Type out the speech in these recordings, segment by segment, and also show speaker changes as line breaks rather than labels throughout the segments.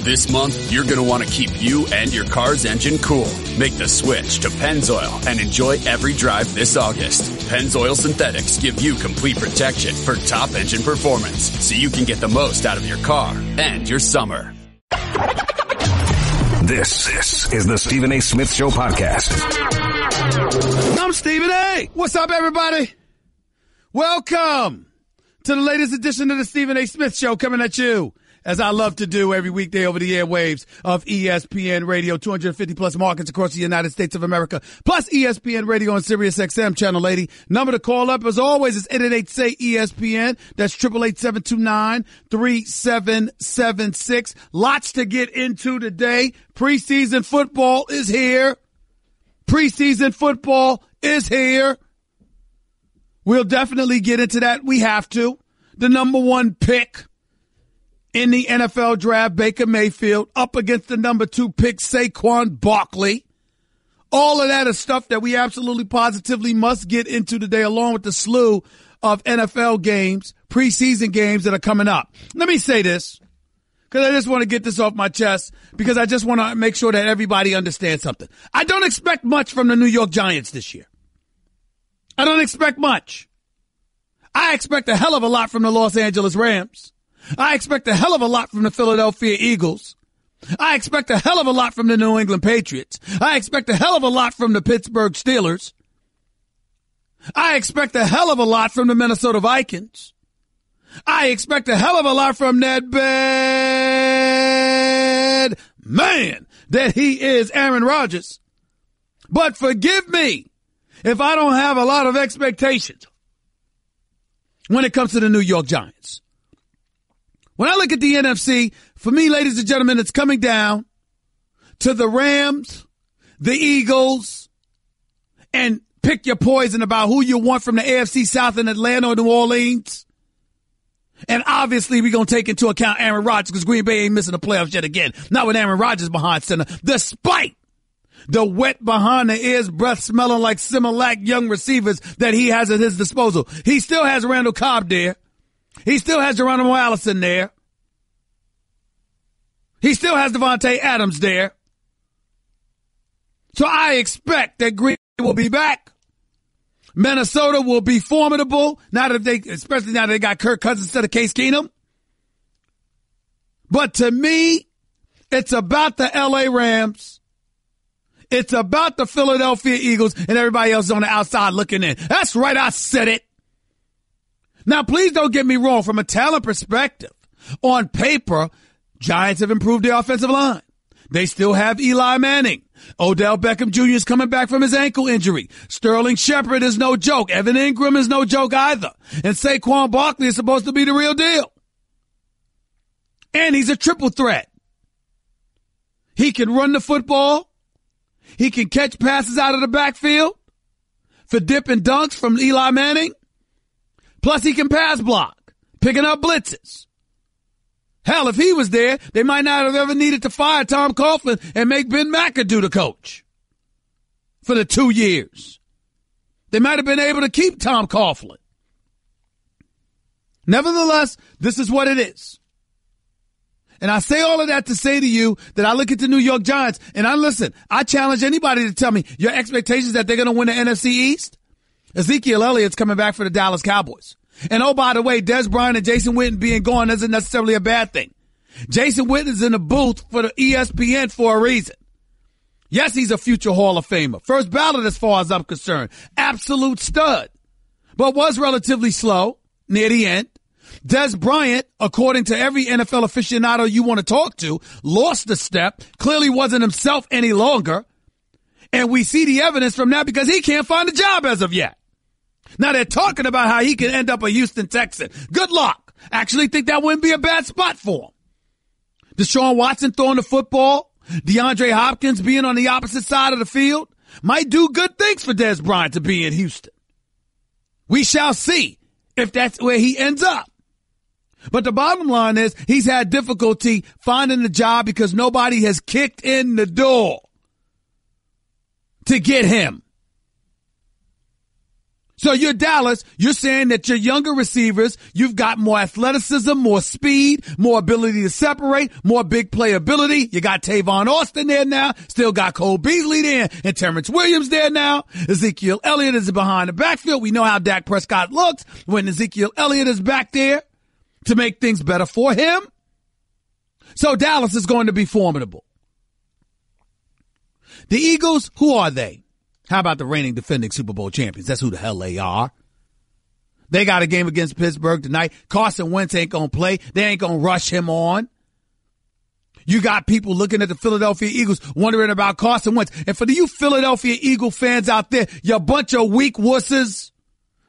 This month, you're going to want to keep you and your car's engine cool. Make the switch to Pennzoil and enjoy every drive this August. Pennzoil Synthetics give you complete protection for top engine performance, so you can get the most out of your car and your summer.
This is the Stephen A. Smith Show podcast.
I'm Stephen A. What's up, everybody? Welcome to the latest edition of the Stephen A. Smith Show, coming at you, as I love to do every weekday over the airwaves of ESPN Radio, 250 plus markets across the United States of America, plus ESPN Radio and Sirius XM channel 80. Number to call up, as always, is 888-SAY-ESPN. That's 888-729-3776. Lots to get into today. Preseason football is here. Preseason football is here. We'll definitely get into that. We have to. The number one pick in the NFL draft, Baker Mayfield, up against the number 2 pick, Saquon Barkley. All of that is stuff that we absolutely positively must get into today, along with the slew of NFL games, preseason games that are coming up. Let me say this, because I just want to get this off my chest, because I just want to make sure that everybody understands something. I don't expect much from the New York Giants this year. I don't expect much. I expect a hell of a lot from the Los Angeles Rams. I expect a hell of a lot from the Philadelphia Eagles. I expect a hell of a lot from the New England Patriots. I expect a hell of a lot from the Pittsburgh Steelers. I expect a hell of a lot from the Minnesota Vikings. I expect a hell of a lot from that bad man that he is, Aaron Rodgers. But forgive me if I don't have a lot of expectations when it comes to the New York Giants. When I look at the NFC, for me, ladies and gentlemen, it's coming down to the Rams, the Eagles, and pick your poison about who you want from the AFC South in Atlanta or New Orleans. And obviously, we're going to take into account Aaron Rodgers, because Green Bay ain't missing the playoffs yet again. Not with Aaron Rodgers behind center, despite the wet behind the ears, breath smelling like Similac young receivers that he has at his disposal. He still has Randall Cobb there. He still has Geronimo Allison there. He still has Devontae Adams there. So I expect that Green Bay will be back. Minnesota will be formidable, especially now that they got Kirk Cousins instead of Case Keenum. But to me, it's about the LA Rams. It's about the Philadelphia Eagles, and everybody else is on the outside looking in. That's right, I said it. Now, please don't get me wrong. From a talent perspective, on paper, Giants have improved their offensive line. They still have Eli Manning. Odell Beckham Jr. is coming back from his ankle injury. Sterling Shepard is no joke. Evan Ingram is no joke either. And Saquon Barkley is supposed to be the real deal. And he's a triple threat. He can run the football. He can catch passes out of the backfield for dip and dunks from Eli Manning. Plus, he can pass block, picking up blitzes. Hell, if he was there, they might not have ever needed to fire Tom Coughlin and make Ben McAdoo the coach for the 2 years. They might have been able to keep Tom Coughlin. Nevertheless, this is what it is. And I say all of that to say to you that I look at the New York Giants, and I challenge anybody to tell me your expectations that they're going to win the NFC East. Ezekiel Elliott's coming back for the Dallas Cowboys. And oh, by the way, Des Bryant and Jason Witten being gone isn't necessarily a bad thing. Jason Witten is in the booth for the ESPN for a reason. Yes, he's a future Hall of Famer. First ballot as far as I'm concerned. Absolute stud. But was relatively slow near the end. Des Bryant, according to every NFL aficionado you want to talk to, lost a step, clearly wasn't himself any longer. And we see the evidence from that because he can't find a job as of yet. Now they're talking about how he can end up a Houston Texan. Good luck. Actually think that wouldn't be a bad spot for him. Deshaun Watson throwing the football, DeAndre Hopkins being on the opposite side of the field might do good things for Des Bryant to be in Houston. We shall see if that's where he ends up. But the bottom line is he's had difficulty finding a job because nobody has kicked in the door to get him. So you're Dallas, you're saying that your younger receivers, you've got more athleticism, more speed, more ability to separate, more big playability. You got Tavon Austin there now, still got Cole Beasley there, and Terrence Williams there now. Ezekiel Elliott is behind the backfield. We know how Dak Prescott looks when Ezekiel Elliott is back there to make things better for him. So Dallas is going to be formidable. The Eagles, who are they? How about the reigning defending Super Bowl champions? That's who the hell they are. They got a game against Pittsburgh tonight. Carson Wentz ain't going to play. They ain't going to rush him on. You got people looking at the Philadelphia Eagles wondering about Carson Wentz. And for you Philadelphia Eagle fans out there, you bunch of weak wusses.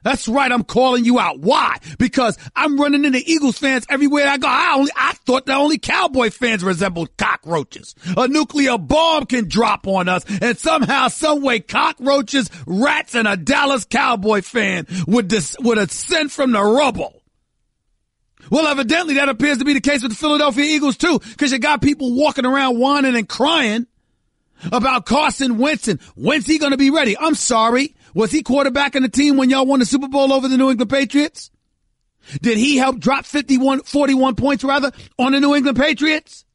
That's right, I'm calling you out. Why? Because I'm running into Eagles fans everywhere I go. I thought that only Cowboy fans resembled cockroaches. A nuclear bomb can drop on us, and somehow, some way, cockroaches, rats, and a Dallas Cowboy fan would ascend from the rubble. Well, evidently, that appears to be the case with the Philadelphia Eagles, too, because you got people walking around whining and crying about Carson Wentz and when's he going to be ready. I'm sorry. Was he quarterbacking the team when y'all won the Super Bowl over the New England Patriots? Did he help drop 41 points rather on the New England Patriots?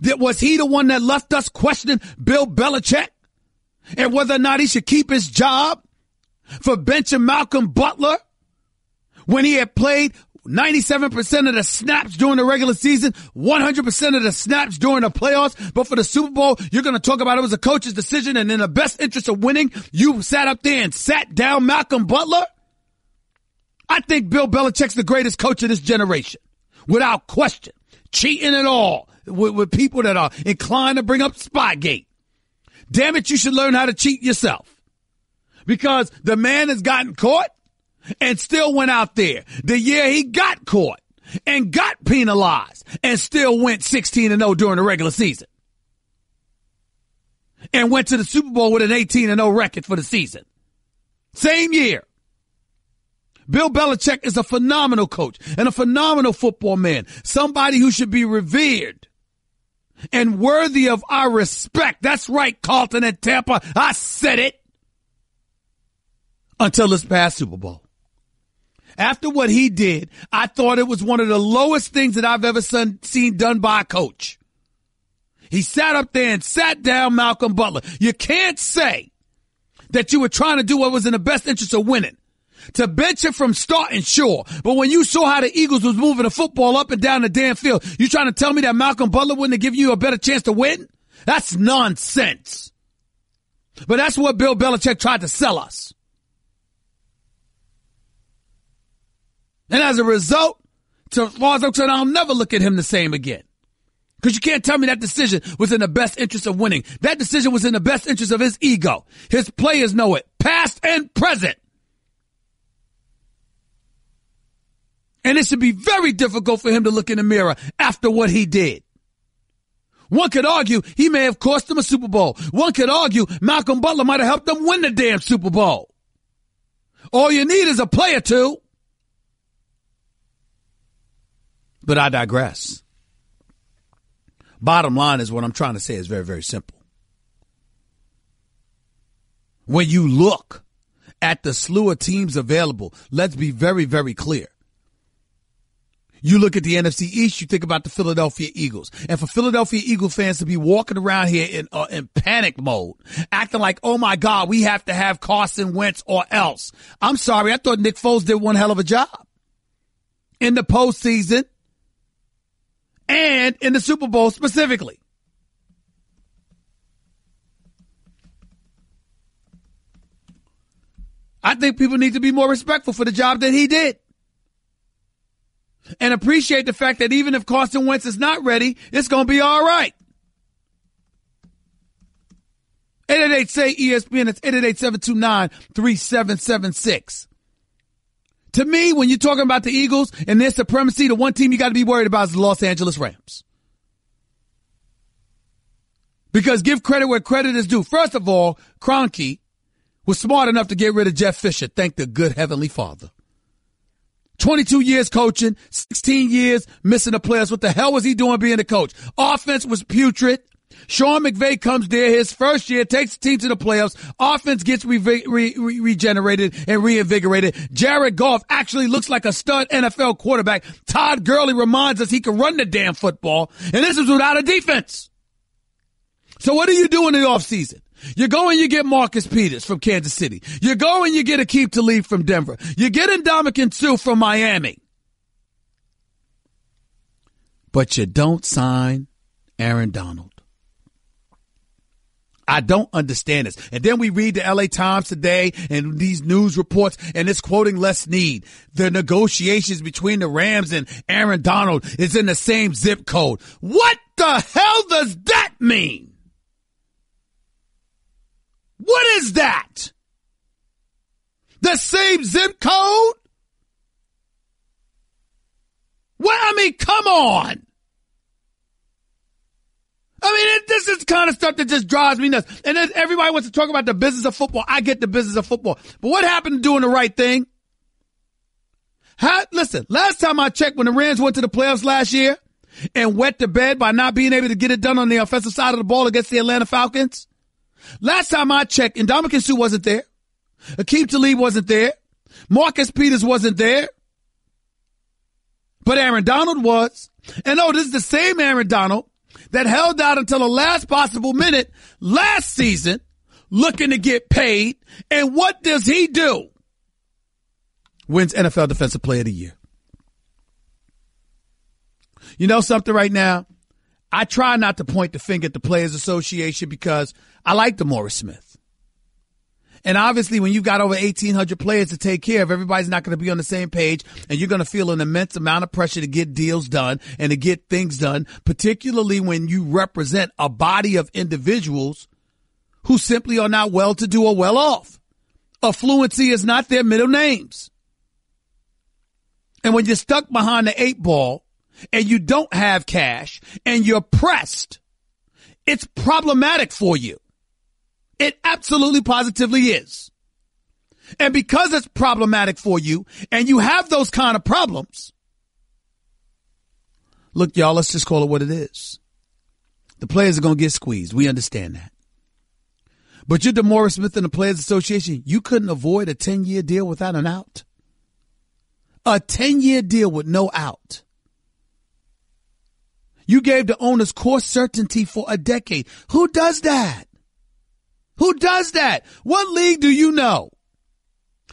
Was he the one that left us questioning Bill Belichick and whether or not he should keep his job for benching Malcolm Butler when he had played 97% of the snaps during the regular season, 100% of the snaps during the playoffs. But for the Super Bowl, you're going to talk about it was a coach's decision, and in the best interest of winning, you sat up there and sat down Malcolm Butler? I think Bill Belichick's the greatest coach of this generation, without question. Cheating at all with people that are inclined to bring up Spygate. Damn it, you should learn how to cheat yourself. Because the man has gotten caught and still went out there the year he got caught and got penalized and still went 16-0 during the regular season and went to the Super Bowl with an 18-0 record for the season. Same year. Bill Belichick is a phenomenal coach and a phenomenal football man, somebody who should be revered and worthy of our respect. That's right, Carlton and Tampa. I said it. Until this past Super Bowl. After what he did, I thought it was one of the lowest things that I've ever seen done by a coach. He sat up there and sat down Malcolm Butler. You can't say that you were trying to do what was in the best interest of winning. To bench him from starting, sure. But when you saw how the Eagles was moving the football up and down the damn field, you trying to tell me that Malcolm Butler wouldn't have given you a better chance to win? That's nonsense. But that's what Bill Belichick tried to sell us. And as a result, as far as I'm concerned, I'll never look at him the same again. Because you can't tell me that decision was in the best interest of winning. That decision was in the best interest of his ego. His players know it, past and present. And it should be very difficult for him to look in the mirror after what he did. One could argue he may have cost them a Super Bowl. One could argue Malcolm Butler might have helped them win the damn Super Bowl. All you need is a play or two. But I digress. Bottom line is what I'm trying to say is very, very simple. When you look at the slew of teams available, let's be very, very clear. You look at the NFC East, you think about the Philadelphia Eagles. And for Philadelphia Eagle fans to be walking around here in panic mode, acting like, oh my God, we have to have Carson Wentz or else. I'm sorry, I thought Nick Foles did one hell of a job in the postseason and in the Super Bowl specifically. I think people need to be more respectful for the job that he did. And appreciate the fact that even if Carson Wentz is not ready, it's going to be all right. 888-SAY-ESPN. It's 888-729-3776. To me, when you're talking about the Eagles and their supremacy, the one team you got to be worried about is the Los Angeles Rams. Because give credit where credit is due. First of all, Kroenke was smart enough to get rid of Jeff Fisher. Thank the good Heavenly Father. 22 years coaching, 16 years missing the playoffs. What the hell was he doing being a coach? Offense was putrid. Sean McVay comes there his first year, takes the team to the playoffs. Offense gets regenerated and reinvigorated. Jared Goff actually looks like a stud NFL quarterback. Todd Gurley reminds us he can run the damn football. And this is without a defense. So what do you do in the offseason? You go and you get Marcus Peters from Kansas City. You go and you get Aqib Talib from Denver. You get Ndamukong Suh from Miami. But you don't sign Aaron Donald. I don't understand this. And then we read the LA Times today and these news reports, and it's quoting Les Snead. The negotiations between the Rams and Aaron Donald is in the same zip code. What the hell does that mean? What is that? The same zip code? Well, I mean, come on. I mean, this is the kind of stuff that just drives me nuts. And then everybody wants to talk about the business of football. I get the business of football. But what happened to doing the right thing? Listen, last time I checked, when the Rams went to the playoffs last year and wet the bed by not being able to get it done on the offensive side of the ball against the Atlanta Falcons, last time I checked, Ndamukong Suh wasn't there. Aqib Talib wasn't there. Marcus Peters wasn't there. But Aaron Donald was. And this is the same Aaron Donald that held out until the last possible minute last season looking to get paid. And what does he do? Wins NFL Defensive Player of the Year. You know something right now? I try not to point the finger at the Players Association because I like DeMaurice Smith. And obviously when you've got over 1,800 players to take care of, everybody's not going to be on the same page, and you're going to feel an immense amount of pressure to get deals done and to get things done, particularly when you represent a body of individuals who simply are not well-to-do or well-off. Affluency is not their middle names. And when you're stuck behind the 8 ball and you don't have cash and you're pressed, it's problematic for you. It absolutely positively is. And because it's problematic for you and you have those kind of problems, look, y'all, let's just call it what it is. The players are going to get squeezed. We understand that. But you're DeMaurice Smith and the Players Association. You couldn't avoid a 10-year deal without an out. A 10-year deal with no out. You gave the owners core certainty for a decade. Who does that? Who does that? What league do you know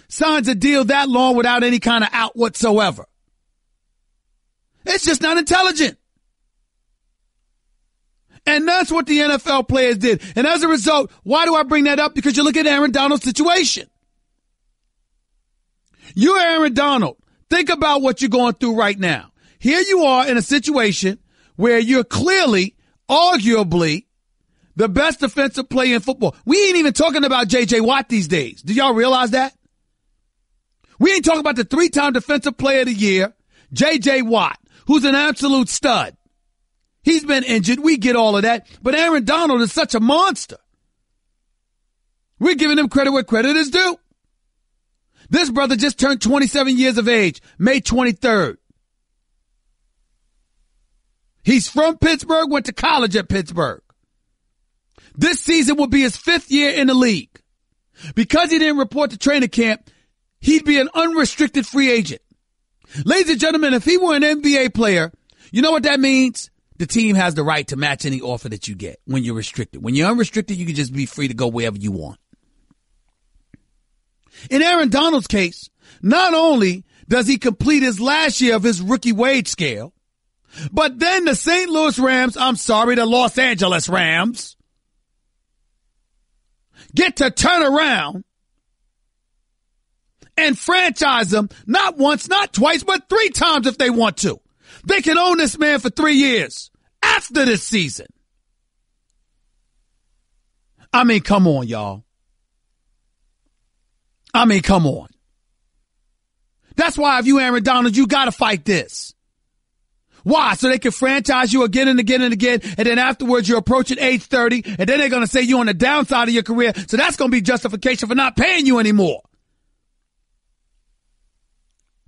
signs a deal that long without any kind of out whatsoever? It's just not intelligent. And that's what the NFL players did. And as a result, why do I bring that up? Because you look at Aaron Donald's situation. You're Aaron Donald. Think about what you're going through right now. Here you are in a situation where you're clearly, arguably, the best defensive player in football. We ain't even talking about J.J. Watt these days. Do y'all realize that? We ain't talking about the 3-time defensive player of the year, J.J. Watt, who's an absolute stud. He's been injured. We get all of that. But Aaron Donald is such a monster. We're giving him credit where credit is due. This brother just turned 27 years of age, May 23rd. He's from Pittsburgh, went to college at Pittsburgh. This season will be his 5th year in the league. Because he didn't report to training camp, he'd be an unrestricted free agent. Ladies and gentlemen, if he were an NBA player, you know what that means? The team has the right to match any offer that you get when you're restricted. When you're unrestricted, you can just be free to go wherever you want. In Aaron Donald's case, not only does he complete his last year of his rookie wage scale, but then the St. Louis Rams, the Los Angeles Rams, get to turn around and franchise him not once, not twice, but 3 times if they want to. They can own this man for 3 years after this season. I mean, come on, y'all. I mean, come on. That's why if you Aaron Donald, you got to fight this. Why? So they can franchise you again and again and again, and then afterwards you're approaching age 30, and then they're going to say you're on the downside of your career, so that's going to be justification for not paying you anymore.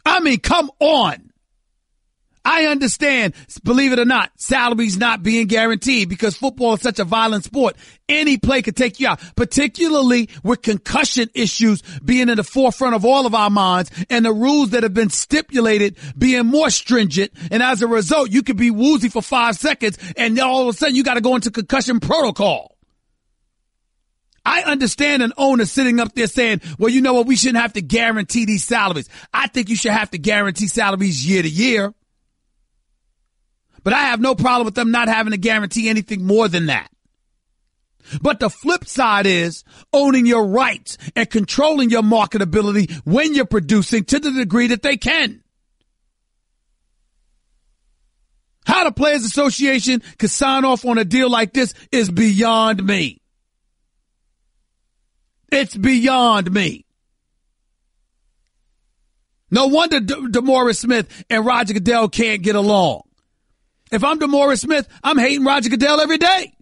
I mean, come on. I understand, believe it or not, salaries not being guaranteed because football is such a violent sport. Any play could take you out, particularly with concussion issues being in the forefront of all of our minds and the rules that have been stipulated being more stringent. And as a result, you could be woozy for 5 seconds and all of a sudden you got to go into concussion protocol. I understand an owner sitting up there saying, well, you know what? We shouldn't have to guarantee these salaries. I think you should have to guarantee salaries year to year. But I have no problem with them not having to guarantee anything more than that. But the flip side is owning your rights and controlling your marketability when you're producing to the degree that they can. How the Players Association could sign off on a deal like this is beyond me. It's beyond me. No wonder DeMaurice Smith and Roger Goodell can't get along. If I'm DeMaurice Smith, I'm hating Roger Goodell every day.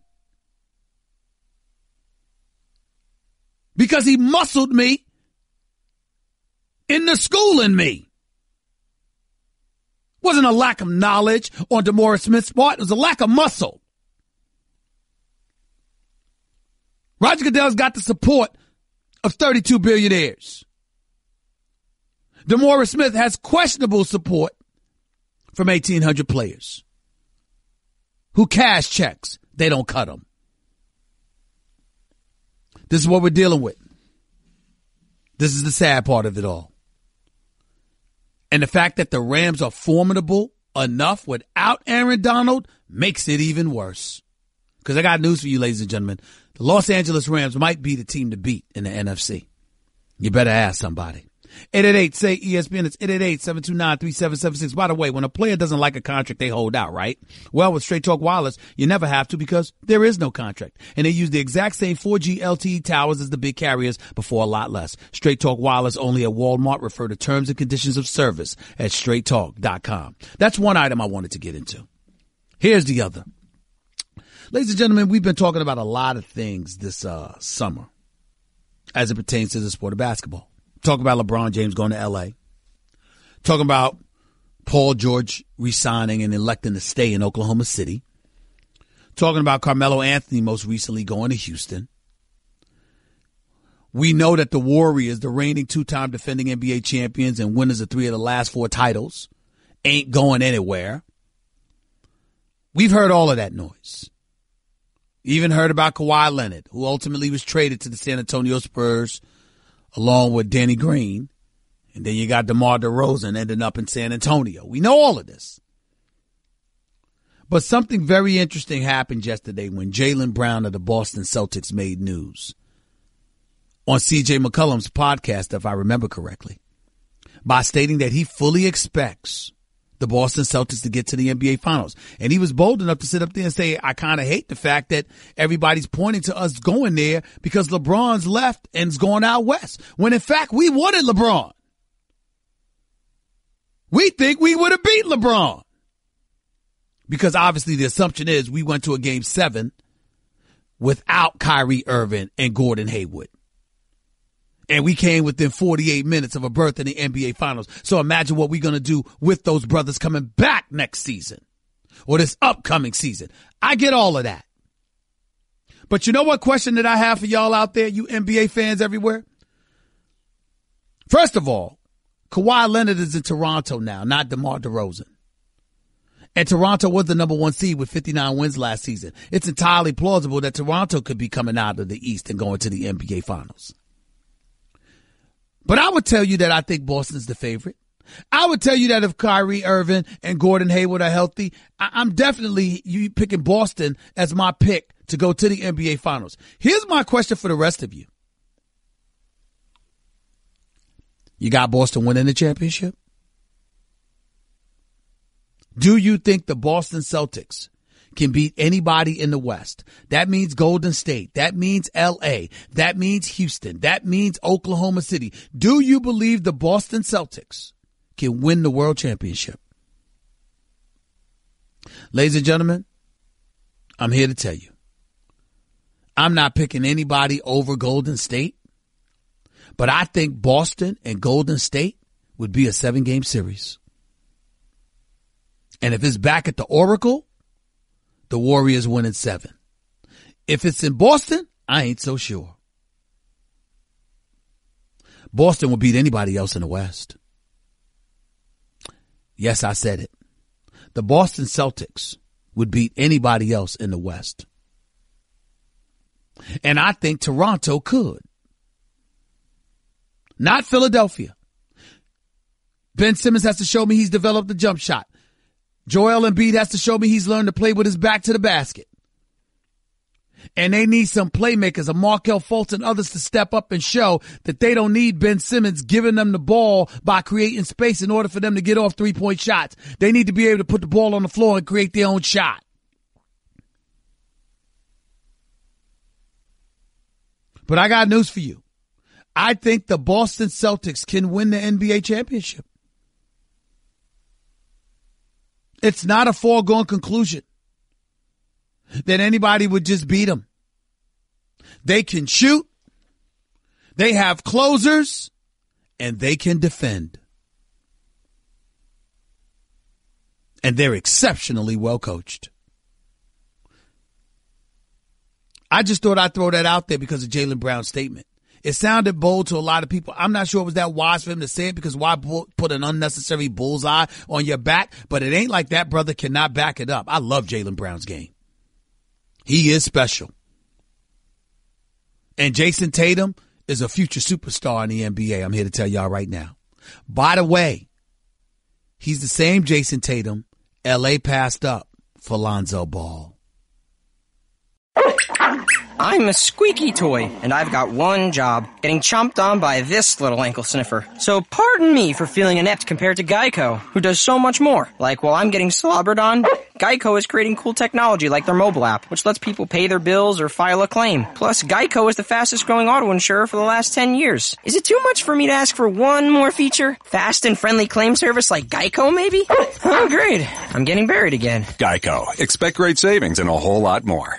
Because he muscled me in the schooling me. Wasn't a lack of knowledge on DeMaurice Smith's part. It was a lack of muscle. Roger Goodell's got the support of 32 billionaires. DeMaurice Smith has questionable support from 1,800 players who cash checks. They don't cut them. This is what we're dealing with. This is the sad part of it all. And the fact that the Rams are formidable enough without Aaron Donald makes it even worse. Because I got news for you, ladies and gentlemen. The Los Angeles Rams might be the team to beat in the NFC. You better ask somebody. 888-SAY-ESPN. It's 888-729-3776. By the way, when a player doesn't like a contract, they hold out, right? Well, with Straight Talk Wireless, you never have to because there is no contract. And they use the exact same 4G LTE towers as the big carriers, but for a lot less. Straight Talk Wireless only at Walmart. Refer to terms and conditions of service at straighttalk.com. That's one item I wanted to get into. Here's the other. Ladies and gentlemen, we've been talking about a lot of things this summer as it pertains to the sport of basketball. Talking about LeBron James going to L.A. Talking about Paul George resigning and electing to stay in Oklahoma City. Talking about Carmelo Anthony most recently going to Houston. We know that the Warriors, the reigning two-time defending NBA champions and winners of 3 of the last 4 titles, ain't going anywhere. We've heard all of that noise. Even heard about Kawhi Leonard, who ultimately was traded to the San Antonio Spurs along with Danny Green. And then you got DeMar DeRozan ending up in San Antonio. We know all of this. But something very interesting happened yesterday when Jaylen Brown of the Boston Celtics made news on C.J. McCollum's podcast, if I remember correctly, by stating that he fully expects the Boston Celtics to get to the NBA Finals. And he was bold enough to sit up there and say, I kind of hate the fact that everybody's pointing to us going there because LeBron's left and is going out west. When in fact, we wanted LeBron. We think we would have beat LeBron. Because obviously the assumption is we went to a game 7 without Kyrie Irving and Gordon Hayward. And we came within 48 minutes of a berth in the NBA Finals. So imagine what we're going to do with those brothers coming back next season or this upcoming season. I get all of that. But you know what question that I have for y'all out there, you NBA fans everywhere? First of all, Kawhi Leonard is in Toronto now, not DeMar DeRozan. And Toronto was the number 1 seed with 59 wins last season. It's entirely plausible that Toronto could be coming out of the East and going to the NBA Finals. But I would tell you that I think Boston's the favorite. I would tell you that if Kyrie Irving and Gordon Hayward are healthy, I'm definitely picking Boston as my pick to go to the NBA Finals. Here's my question for the rest of you. You got Boston winning the championship? Do you think the Boston Celtics can beat anybody in the West? That means Golden State. That means L.A. That means Houston. That means Oklahoma City. Do you believe the Boston Celtics can win the world championship? Ladies and gentlemen, I'm here to tell you, I'm not picking anybody over Golden State, but I think Boston and Golden State would be a 7-game series. And if it's back at the Oracle, the Warriors win in 7. If it's in Boston, I ain't so sure. Boston will beat anybody else in the West. Yes, I said it. The Boston Celtics would beat anybody else in the West. And I think Toronto could. Not Philadelphia. Ben Simmons has to show me he's developed the jump shot. Joel Embiid has to show me he's learned to play with his back to the basket. And they need some playmakers, a Markelle Fultz and others to step up and show that they don't need Ben Simmons giving them the ball by creating space in order for them to get off 3-point shots. They need to be able to put the ball on the floor and create their own shot. But I got news for you. I think the Boston Celtics can win the NBA championship. It's not a foregone conclusion that anybody would just beat them. They can shoot, they have closers, and they can defend. And they're exceptionally well coached. I just thought I'd throw that out there because of Jaylen Brown's statement. It sounded bold to a lot of people. I'm not sure it was that wise for him to say it because why put an unnecessary bullseye on your back? But it ain't like that brother cannot back it up. I love Jaylen Brown's game. He is special. And Jason Tatum is a future superstar in the NBA. I'm here to tell y'all right now. By the way, he's the same Jason Tatum LA passed up for Lonzo Ball.
I'm a squeaky toy, and I've got one job, getting chomped on by this little ankle sniffer. So pardon me for feeling inept compared to Geico, who does so much more. Like while I'm getting slobbered on, Geico is creating cool technology like their mobile app, which lets people pay their bills or file a claim. Plus, Geico is the fastest growing auto insurer for the last 10 years. Is it too much for me to ask for one more feature? Fast and friendly claim service like Geico, maybe? Oh, great. I'm getting buried again.
Geico. Expect great savings and a whole lot more.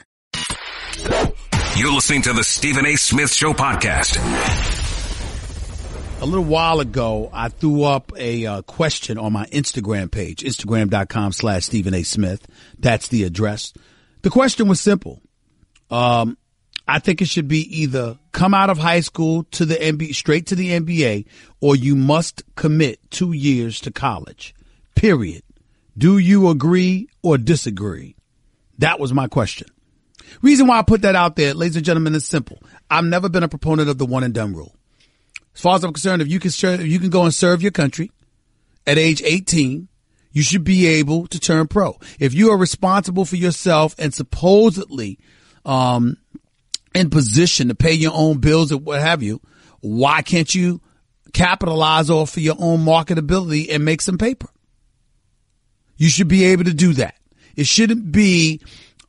You're listening to the Stephen A. Smith Show podcast.
A little while ago, I threw up a question on my Instagram page, Instagram.com/Stephen A. Smith. That's the address. The question was simple. I think it should be either come out of high school to the NBA, straight to the NBA, or you must commit 2 years to college. Period. Do you agree or disagree? That was my question. Reason why I put that out there, ladies and gentlemen, is simple. I've never been a proponent of the one and done rule. As far as I'm concerned, if you can go and serve your country at age 18, you should be able to turn pro. If you are responsible for yourself and supposedly in position to pay your own bills or what have you, why can't you capitalize off of your own marketability and make some paper? You should be able to do that. It shouldn't be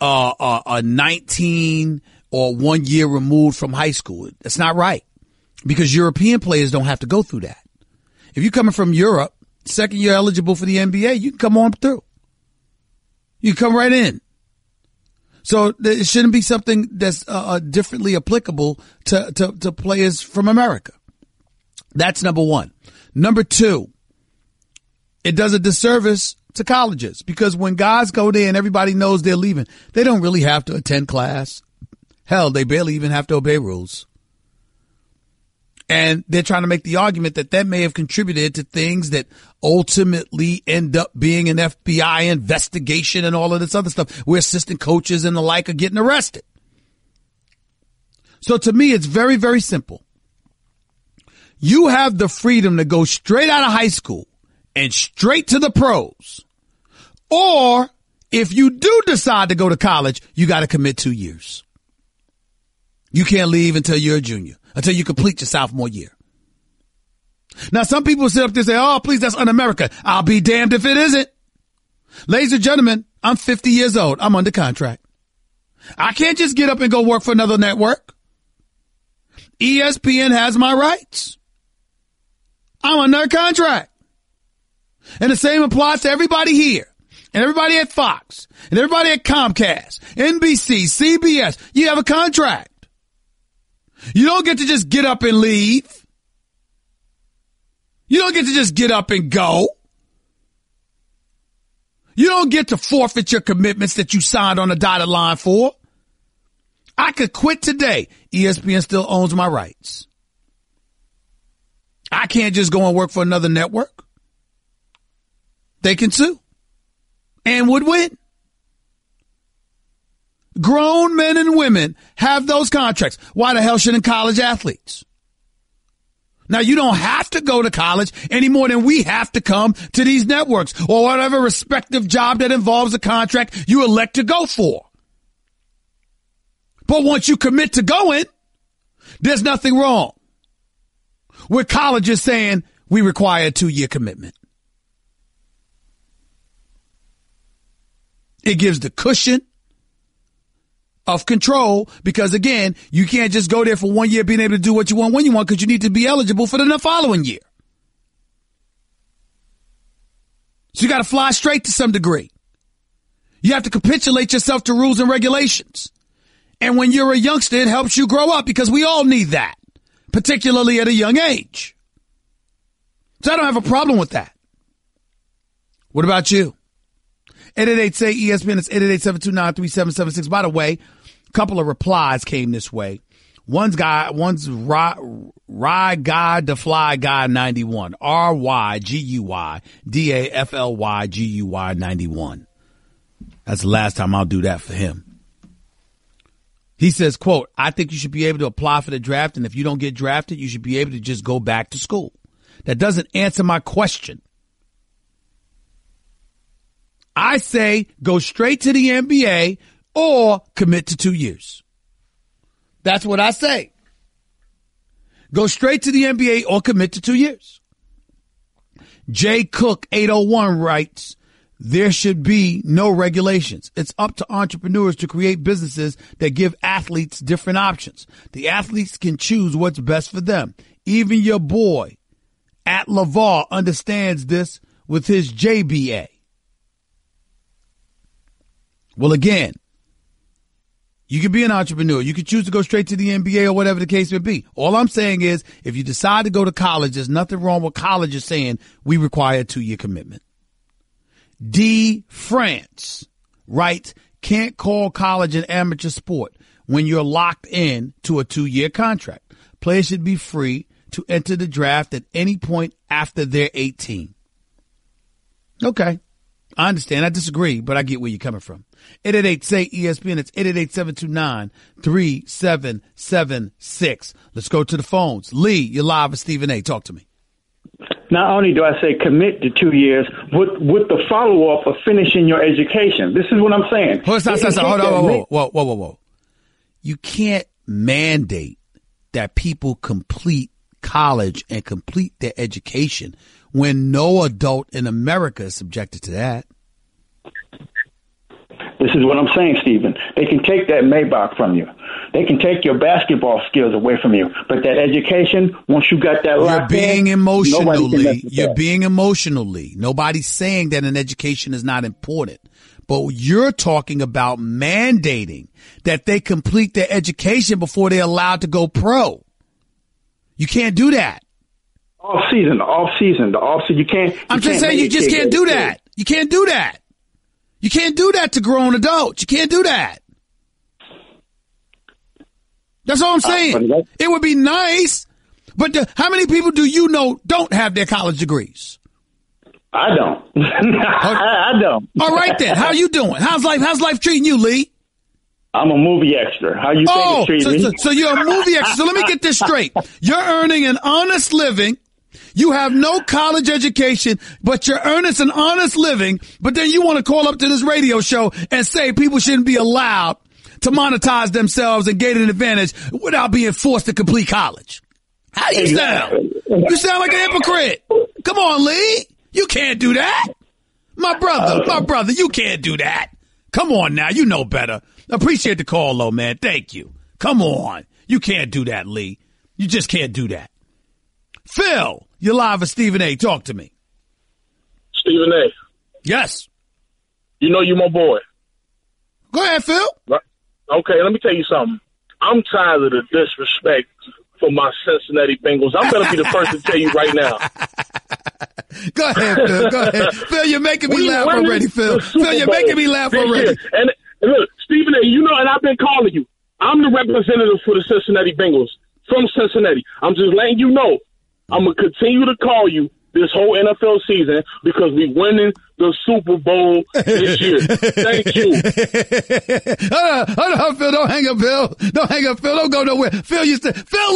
a 19 or 1 year removed from high school. That's not right, because European players don't have to go through that. If you're coming from Europe, second year eligible for the NBA, you can come on through. You can come right in. So it shouldn't be something that's differently applicable to players from America. That's number one. Number two, it does a disservice to colleges, because when guys go there and everybody knows they're leaving, they don't really have to attend class. Hell, they barely even have to obey rules. And they're trying to make the argument that may have contributed to things that ultimately end up being an FBI investigation and all of this other stuff, where assistant coaches and the like are getting arrested. So to me, it's very, very simple. You have the freedom to go straight out of high school and straight to the pros. Or if you do decide to go to college, you got to commit 2 years. You can't leave until you're a junior, until you complete your sophomore year. Now, some people sit up there and say, oh, please, that's un-American. I'll be damned if it isn't. Ladies and gentlemen, I'm 50 years old. I'm under contract. I can't just get up and go work for another network. ESPN has my rights. I'm under contract. And the same applies to everybody here, and everybody at Fox, and everybody at Comcast, NBC, CBS. You have a contract. You don't get to just get up and leave. You don't get to just get up and go. You don't get to forfeit your commitments that you signed on the dotted line for. I could quit today. ESPN still owns my rights. I can't just go and work for another network. They can sue and would win. Grown men and women have those contracts. Why the hell shouldn't college athletes? Now, you don't have to go to college any more than we have to come to these networks or whatever respective job that involves a contract you elect to go for. But once you commit to going, there's nothing wrong with colleges saying we require a 2-year commitment. It gives the cushion of control because, again, you can't just go there for 1 year being able to do what you want when you want because you need to be eligible for the following year. So you got to fly straight to some degree. You have to capitulate yourself to rules and regulations. And when you're a youngster, it helps you grow up because we all need that, particularly at a young age. So I don't have a problem with that. What about you? 888-SAY-ESPN. It's 888-729-3776. By the way, a couple of replies came this way. One's Ride Guy to Fly Guy 91. RYGUY-DAFLYGUY 91. That's the last time I'll do that for him. He says, quote, I think you should be able to apply for the draft, and if you don't get drafted, you should be able to just go back to school. That doesn't answer my question. I say go straight to the NBA or commit to 2 years. That's what I say. Go straight to the NBA or commit to 2 years. Jay Cook 801 writes, there should be no regulations. It's up to entrepreneurs to create businesses that give athletes different options. The athletes can choose what's best for them. Even your boy at Laval understands this with his JBA. Well, again, you can be an entrepreneur. You can choose to go straight to the NBA or whatever the case may be. All I'm saying is if you decide to go to college, there's nothing wrong with colleges saying we require a 2-year commitment. D. France writes, can't call college an amateur sport when you're locked in to a 2-year contract. Players should be free to enter the draft at any point after they're 18. Okay. I understand. I disagree, but I get where you're coming from. 888-SAY-ESPN. It's 888-729-3776. Let's go to the phones. Lee, you're live with Stephen A. Talk to me.
Not only do I say commit to 2 years, with the follow-up of finishing your education. This is what I'm saying.
Hold on. Whoa. You can't mandate that people complete college and complete their education when no adult in America is subjected to that.
This is what I'm saying, Stephen. They can take that Maybach from you. They can take your basketball skills away from you. But that education, once you got that locked in,
you're being emotionally. Nobody's saying that an education is not important. But you're talking about mandating that they complete their education before they're allowed to go pro. You can't do that.
Off season. You can't.
I'm just saying you just can't do that. You can't do that. You can't do that to grown adults. You can't do that. That's all I'm saying. It would be nice, but how many people do you know don't have their college degrees?
I don't. I don't.
All right then. How you doing? How's life treating you, Lee?
I'm a movie extra. How you think it's treating me?
So you're a movie extra. So let me get this straight. You're earning an honest living. You have no college education, but you're earning an honest living. But then you want to call up to this radio show and say people shouldn't be allowed to monetize themselves and gain an advantage without being forced to complete college. How do you sound? You sound like a hypocrite. Come on, Lee. You can't do that. My brother, you can't do that. Come on now. You know better. Appreciate the call, though, man. Thank you. Come on. You can't do that, Lee. You just can't do that. Phil, you're live with Stephen A. Talk to me.
Stephen A.
Yes.
You know you my boy.
Go ahead, Phil.
Right. Okay, let me tell you something. I'm tired of the disrespect for my Cincinnati Bengals. I'm going to be the first to tell you right now.
Go ahead, Phil. Go ahead. Phil, you're making me laugh already, Phil. Phil, you're making me laugh already.
And look, Stephen A., you know, and I've been calling you. I'm the representative for the Cincinnati Bengals from Cincinnati. I'm just letting you know. I'm going to continue to call you this whole NFL season because we're winning the Super Bowl this year. Thank you.
Hold on, Phil. Don't hang up, Phil. Don't hang up, Phil. Don't go nowhere. Phil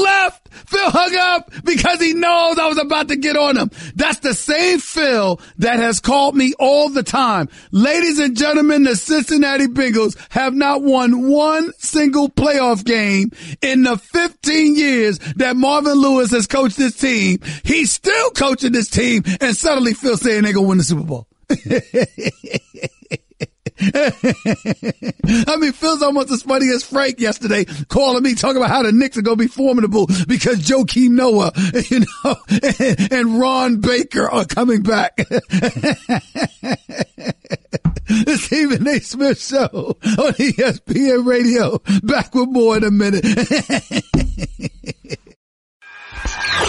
left. Phil hung up because he knows I was about to get on him. That's the same Phil that has called me all the time. Ladies and gentlemen, the Cincinnati Bengals have not won one single playoff game in the 15 years that Marvin Lewis has coached this team. He's still coaching this team, and suddenly Phil saying they're going to win the Super Bowl. I mean, Phil's almost as funny as Frank yesterday, calling me, talking about how the Knicks are going to be formidable because Joakim Noah, and Ron Baker are coming back. The Stephen A. Smith Show on ESPN Radio. Back with more in a minute.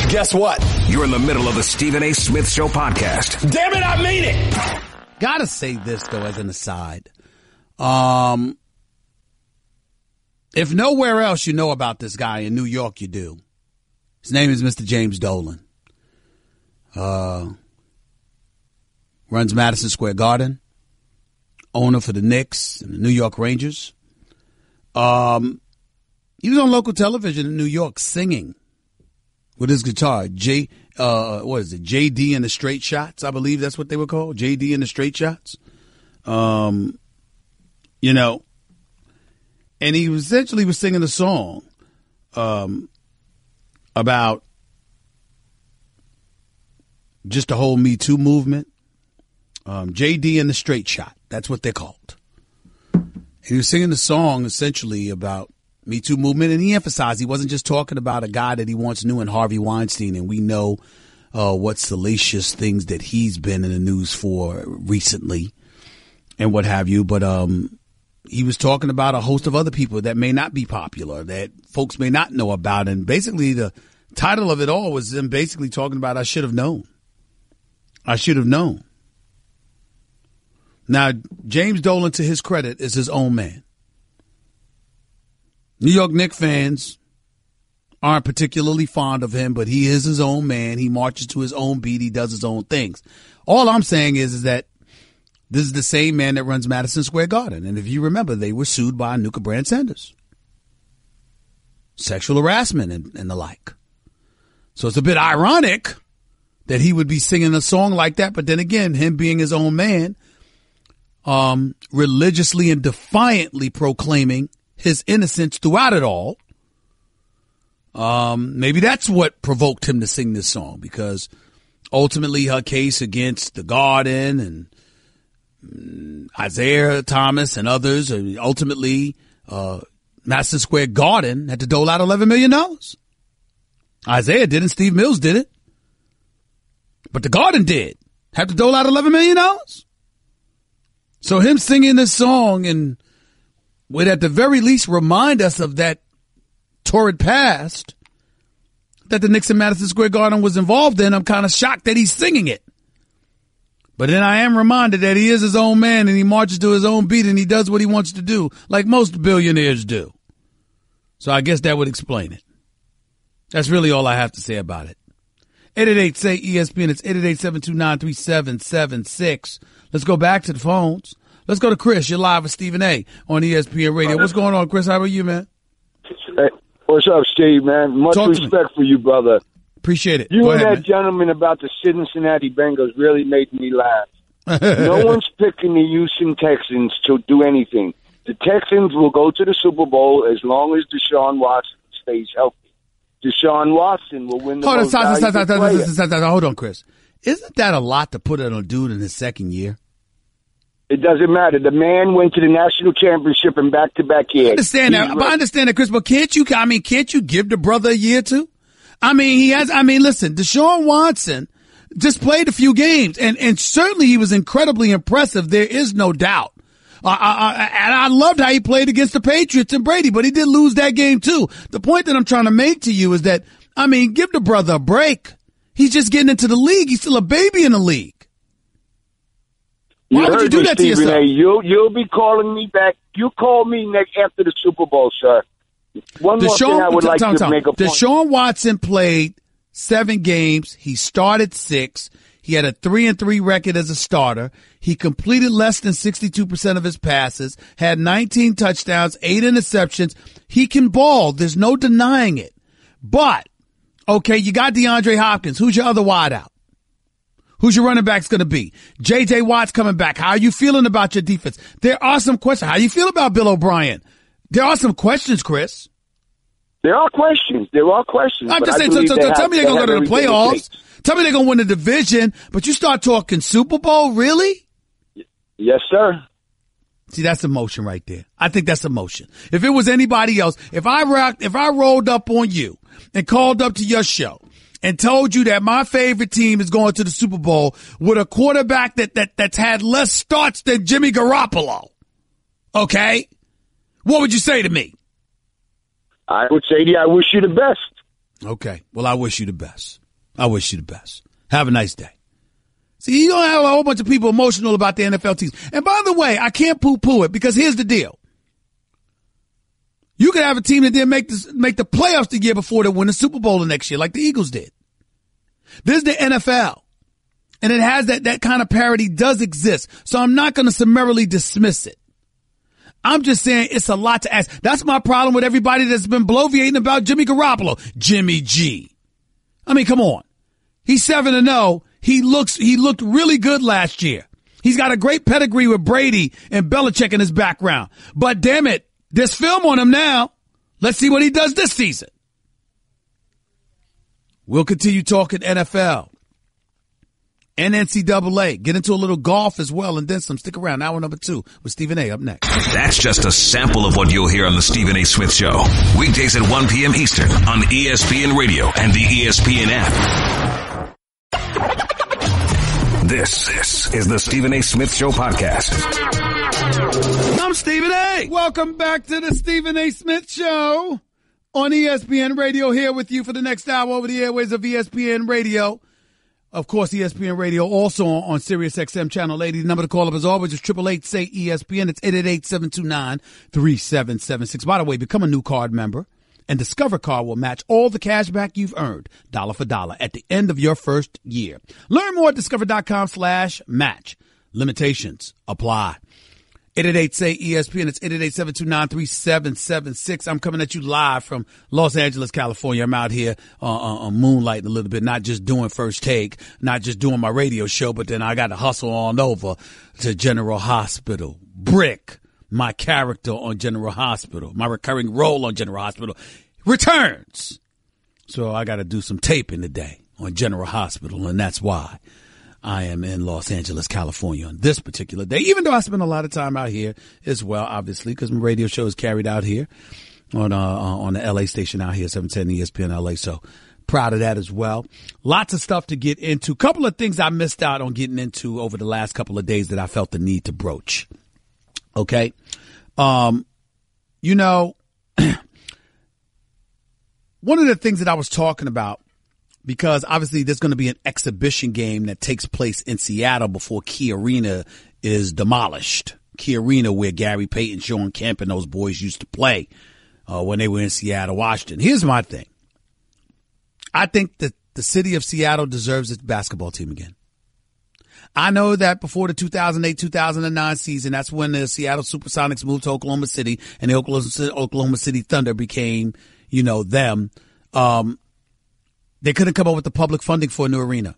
Guess what? You're in the middle of the Stephen A. Smith Show podcast.
Damn it, I mean it. Gotta say this, though, as an aside. If nowhere else you know about this guy in New York, you do. His name is Mr. James Dolan. Runs Madison Square Garden. Owner for the Knicks and the New York Rangers. He was on local television in New York singing with his guitar. JD and the Straight Shots, I believe that's what they were called. JD and the Straight Shots. You know, and he essentially was singing a song about just the whole Me Too movement. JD and the Straight Shot, that's what they're called. And he was singing the song essentially about Me Too movement, and he emphasized he wasn't just talking about a guy that he once knew in Harvey Weinstein, and we know what salacious things that he's been in the news for recently and what have you, but he was talking about a host of other people that may not be popular, that folks may not know about, and basically the title of it all was them basically talking about I should have known. I should have known. Now, James Dolan, to his credit, is his own man. New York Knicks fans aren't particularly fond of him, but he is his own man. He marches to his own beat. He does his own things. All I'm saying is that this is the same man that runs Madison Square Garden. And if you remember, they were sued by Nuka Brand Sanders. Sexual harassment and the like. So it's a bit ironic that he would be singing a song like that. But then again, him being his own man, religiously and defiantly proclaiming his innocence throughout it all. Maybe that's what provoked him to sing this song, because ultimately her case against the Garden and Isaiah Thomas and others, ultimately Madison Square Garden had to dole out $11 million. Isaiah didn't, Steve Mills did it. But the Garden did have to dole out $11 million. So him singing this song and would at the very least remind us of that torrid past that the Knicks and Madison Square Garden was involved in. I'm kind of shocked that he's singing it. But then I am reminded that he is his own man and he marches to his own beat and he does what he wants to do, like most billionaires do. So I guess that would explain it. That's really all I have to say about it. 888-SAY-ESPN. It's 888-729-3776. Let's go back to the phones. Let's go to Chris. You're live with Stephen A. on ESPN Radio. What's going on, Chris? How are you, man?
Hey, what's up, Steve, man? Much respect for you, brother.
Appreciate it.
You and that gentleman about the Cincinnati Bengals really made me laugh. No one's picking the Houston Texans to do anything. The Texans will go to the Super Bowl as long as Deshaun Watson stays healthy. Deshaun Watson will win the most valuable player.
Hold on, Chris. Isn't that a lot to put on a dude in his second year?
It doesn't matter. The man went to the national championship in back-to-back years.
I understand that, Chris, but can't you give the brother a year too? Listen, Deshaun Watson just played a few games and certainly he was incredibly impressive. There is no doubt. And I loved how he played against the Patriots and Brady, but he did lose that game too. The point that I'm trying to make to you is that, give the brother a break. He's just getting into the league. He's still a baby in the league. Why would you do that to yourself?
A, you'll be calling me back. You call me next after the Super Bowl, sir. One more thing I would like to make a point.
Deshaun Watson played 7 games. He started 6. He had a 3-3 record as a starter. He completed less than 62% of his passes, had 19 touchdowns, 8 interceptions. He can ball. There's no denying it. But, okay, you got DeAndre Hopkins. Who's your other wideout? Who's your running back's going to be? J.J. Watt's coming back. How are you feeling about your defense? There are some questions. How do you feel about Bill O'Brien? There are some questions, Chris.
There are questions.
I'm just saying, so tell me they're going to go to the playoffs. Tell me they're going to win the division, but you start talking Super Bowl, really?
Yes, sir.
See, that's emotion right there. I think that's emotion. If it was anybody else, if I rolled up on you and called up to your show and told you that my favorite team is going to the Super Bowl with a quarterback that's had less starts than Jimmy Garoppolo, okay, what would you say to me?
I would say to you, I wish you the best.
Okay. Well, I wish you the best. Have a nice day. See, you don't have a whole bunch of people emotional about the NFL teams. And by the way, I can't poo-poo it because here's the deal. You could have a team that didn't make the playoffs the year before to win the Super Bowl the next year like the Eagles did. This is the NFL. And it has that kind of parity does exist. So I'm not going to summarily dismiss it. I'm just saying it's a lot to ask. That's my problem with everybody that's been bloviating about Jimmy Garoppolo. Jimmy G. I mean, come on. He's 7-0. He looked really good last year. He's got a great pedigree with Brady and Belichick in his background. But damn it, there's film on him now. Let's see what he does this season. We'll continue talking NFL and NCAA. Get into a little golf as well and then some. Stick around. Hour number 2 with Stephen A. up next.
That's just a sample of what you'll hear on the Stephen A. Smith Show. Weekdays at 1 p.m. Eastern on ESPN Radio and the ESPN app. This is the Stephen A. Smith Show podcast.
I'm Stephen A. Welcome back to the Stephen A. Smith Show on ESPN Radio, here with you for the next hour over the airways of ESPN Radio. Of course, ESPN Radio also on Sirius XM Channel 80. The number to call up as always is 888-SAY-ESPN. It's 888-729-3776. By the way, become a new card member, and Discover Card will match all the cash back you've earned, dollar for dollar, at the end of your first year. Learn more at discover.com/match. Limitations apply. 888-SAY-ESPN. It's 888-729-3776. I'm coming at you live from Los Angeles, California. I'm out here on moonlighting a little bit, not just doing First Take, not just doing my radio show, but then I got to hustle on over to General Hospital. Brick, my character on General Hospital, my recurring role on General Hospital, returns. So I got to do some taping today on General Hospital, and that's why I am in Los Angeles, California on this particular day, even though I spend a lot of time out here as well, obviously, because my radio show is carried out here on the LA station out here, 710 ESPN LA. So proud of that as well. Lots of stuff to get into. Couple of things I missed out on getting into over the last couple of days that I felt the need to broach. Okay. One of the things that I was talking about, because obviously there's going to be an exhibition game that takes place in Seattle before Key Arena is demolished. Key Arena, where Gary Payton, Sean Kemp, and those boys used to play when they were in Seattle, Washington. Here's my thing. I think that the city of Seattle deserves its basketball team again. I know that before the 2008-2009 season, that's when the Seattle Supersonics moved to Oklahoma City, and the Oklahoma City Thunder became, them. They couldn't come up with the public funding for a new arena.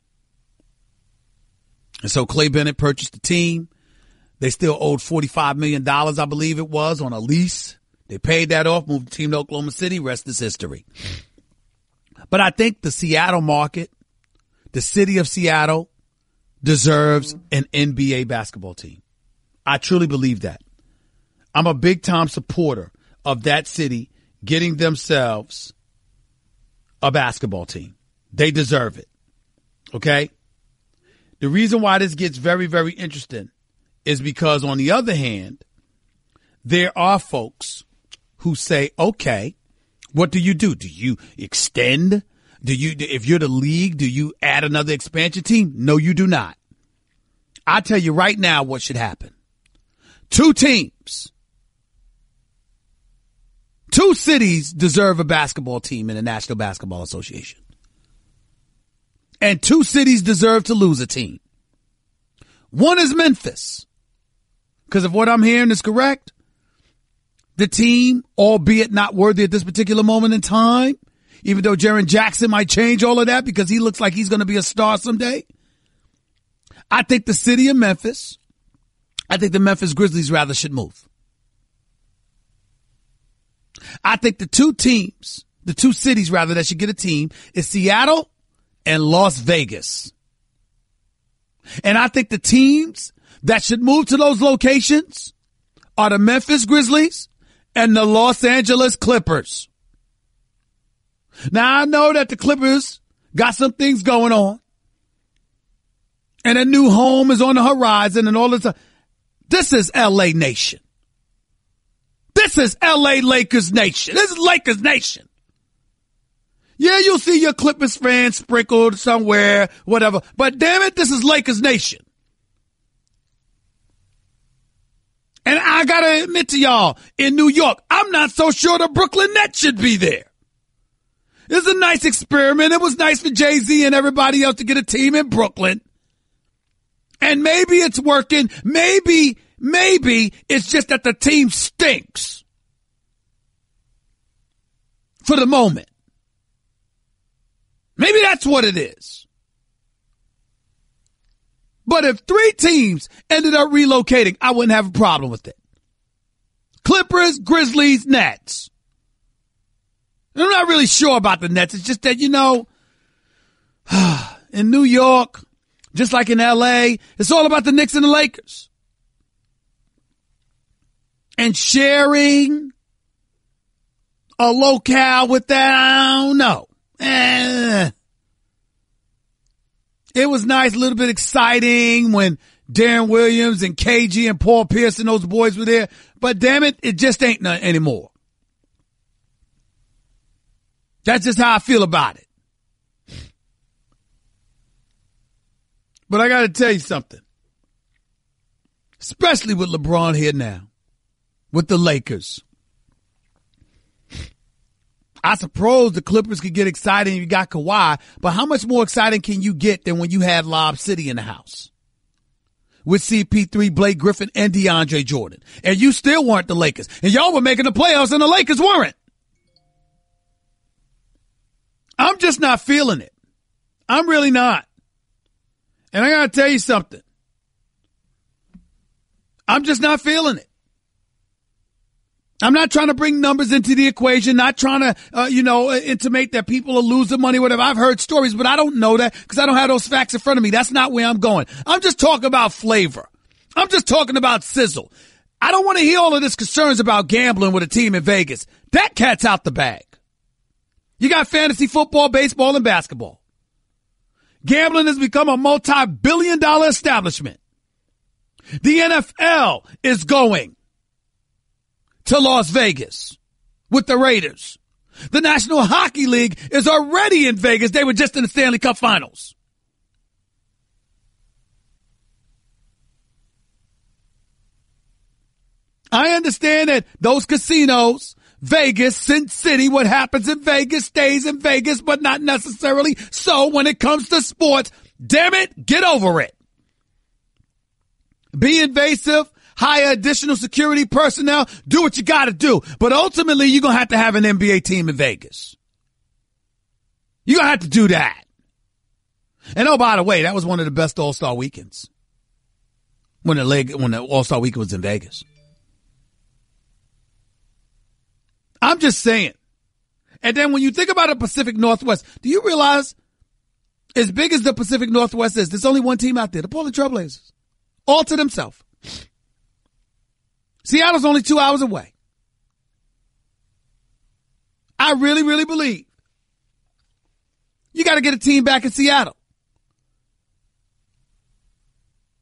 And so Clay Bennett purchased the team. They still owed $45 million, I believe it was, on a lease. They paid that off, moved the team to Oklahoma City. Rest is history. But I think the Seattle market, the city of Seattle, deserves an NBA basketball team. I truly believe that. I'm a big-time supporter of that city getting themselves a basketball team. They deserve it. Okay? The reason why this gets very, very interesting is because, on the other hand, there are folks who say, okay, what do? Do you extend if you're the league, do you add another expansion team? No, you do not. I tell you right now what should happen. 2 teams. 2 cities deserve a basketball team in the National Basketball Association. And 2 cities deserve to lose a team. One is Memphis. Because if what I'm hearing is correct, the team, albeit not worthy at this particular moment in time, even though Jaren Jackson might change all of that because he looks like he's going to be a star someday. I think the city of Memphis, I think the Memphis Grizzlies rather should move. I think the 2 teams, the 2 cities rather that should get a team is Seattle and Las Vegas. And I think the teams that should move to those locations are the Memphis Grizzlies and the Los Angeles Clippers. Now I know that the Clippers got some things going on and a new home is on the horizon and all this. This is LA Nation. This is LA Lakers Nation. This is Lakers Nation. Yeah, you'll see your Clippers fans sprinkled somewhere, whatever. But damn it, this is Lakers Nation. And I gotta admit to y'all, in New York, I'm not so sure the Brooklyn Nets should be there. It's a nice experiment. It was nice for Jay-Z and everybody else to get a team in Brooklyn. And maybe it's working. Maybe it's just that the team stinks for the moment. Maybe that's what it is. But if 3 teams ended up relocating, I wouldn't have a problem with it. Clippers, Grizzlies, Nets. And I'm not really sure about the Nets. It's just that, in New York, just like in LA, it's all about the Knicks and the Lakers. And sharing a locale with that, I don't know. It was nice, a little bit exciting when Darren Williams and KG and Paul Pierce and those boys were there. But damn it, it just ain't none anymore. That's just how I feel about it. But I got to tell you something. Especially with LeBron here now. With the Lakers. I suppose the Clippers could get excited and you got Kawhi, but how much more exciting can you get than when you had Lob City in the house? With CP3, Blake Griffin, and DeAndre Jordan. And you still weren't the Lakers. And y'all were making the playoffs and the Lakers weren't. I'm just not feeling it. I'm really not. And I got to tell you something. I'm just not feeling it. I'm not trying to bring numbers into the equation, not trying to, intimate that people are losing money, whatever. I've heard stories, but I don't know that because I don't have those facts in front of me. That's not where I'm going. I'm just talking about flavor. I'm just talking about sizzle. I don't want to hear all of this concerns about gambling with a team in Vegas. That cat's out the bag. You got fantasy football, baseball, and basketball. Gambling has become a multi-billion-dollar establishment. The NFL is going to Las Vegas with the Raiders. The National Hockey League is already in Vegas. They were just in the Stanley Cup Finals. I understand that those casinos, Vegas, Sin City, what happens in Vegas stays in Vegas, but not necessarily so when it comes to sports. Damn it, get over it. Be invasive. Hire additional security personnel. Do what you got to do. But ultimately, you're going to have an NBA team in Vegas. You're going to have to do that. And oh, by the way, that was one of the best All-Star weekends. When the All-Star weekend was in Vegas. I'm just saying. And then when you think about the Pacific Northwest, do you realize as big as the Pacific Northwest is, there's only one team out there, the Portland Trailblazers. All to themselves. Seattle's only 2 hours away. I really, really believe you got to get a team back in Seattle.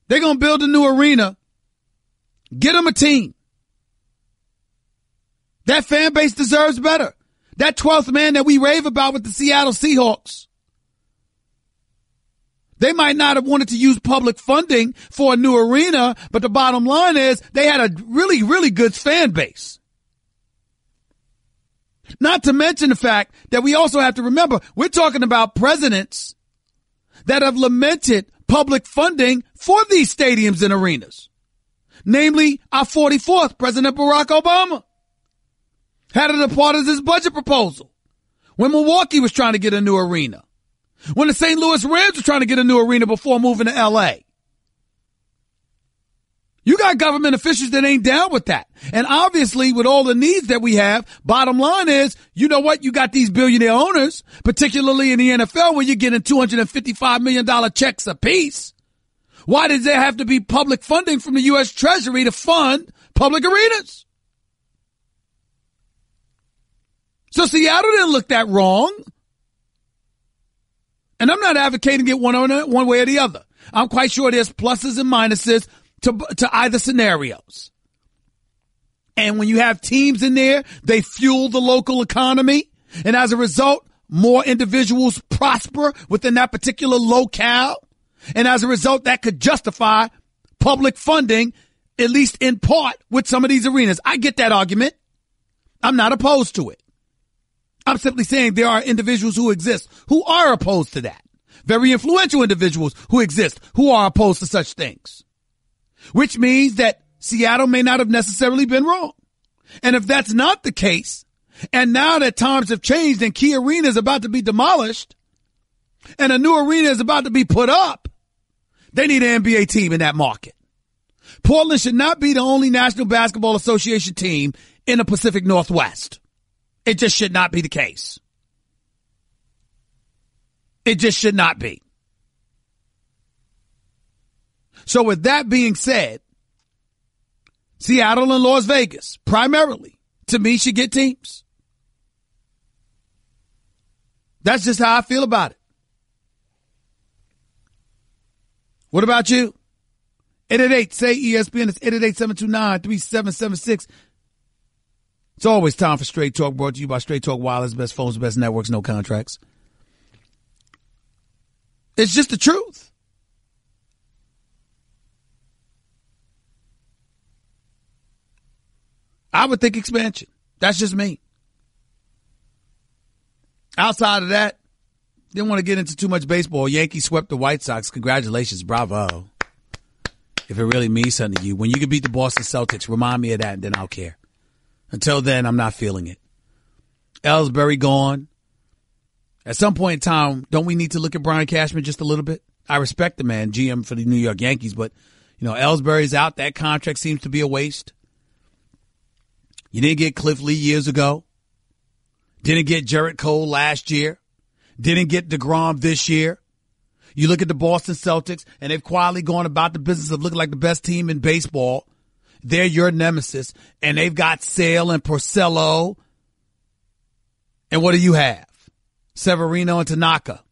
They're going to build a new arena. Get them a team. That fan base deserves better. That 12th man that we rave about with the Seattle Seahawks. They might not have wanted to use public funding for a new arena, but the bottom line is they had a really, really good fan base. Not to mention the fact that we also have to remember, we're talking about presidents that have lamented public funding for these stadiums and arenas. Namely, our 44th, President Barack Obama, had it a part of his budget proposal when Milwaukee was trying to get a new arena, when the St. Louis Rams were trying to get a new arena before moving to L.A. You got government officials that ain't down with that. And obviously, with all the needs that we have, bottom line is, you know what? You got these billionaire owners, particularly in the NFL, where you're getting $255 million checks apiece. Why does there have to be public funding from the U.S. Treasury to fund public arenas? So Seattle didn't look that wrong. And I'm not advocating it one way or the other. I'm quite sure there's pluses and minuses to either scenarios. And when you have teams in there, they fuel the local economy. And as a result, more individuals prosper within that particular locale. And as a result, that could justify public funding, at least in part, with some of these arenas. I get that argument. I'm not opposed to it. I'm simply saying there are individuals who exist who are opposed to that. Very influential individuals who exist who are opposed to such things. Which means that Seattle may not have necessarily been wrong. And if that's not the case, and now that times have changed and Key Arena is about to be demolished and a new arena is about to be put up, they need an NBA team in that market. Portland should not be the only National Basketball Association team in the Pacific Northwest. It just should not be the case. It just should not be. So with that being said, Seattle and Las Vegas, primarily, to me, should get teams. That's just how I feel about it. What about you? 888-SAY-ESPN. It's 888-729-3776. It's always time for Straight Talk, brought to you by Straight Talk Wireless, best phones, best networks, no contracts. It's just the truth. I would think expansion. That's just me. Outside of that, didn't want to get into too much baseball. Yankees swept the White Sox. Congratulations. Bravo. If it really means something to you. When you can beat the Boston Celtics, remind me of that and then I'll care. Until then, I'm not feeling it. Ellsbury gone. At some point in time, don't we need to look at Brian Cashman just a little bit? I respect the man, GM for the New York Yankees, but, you know, Ellsbury's out. That contract seems to be a waste. You didn't get Cliff Lee years ago. Didn't get Jarrett Cole last year. Didn't get DeGrom this year. You look at the Boston Celtics, and they've quietly gone about the business of looking like the best team in baseball. They're your nemesis, and they've got Sale and Porcello. And what do you have? Severino and Tanaka.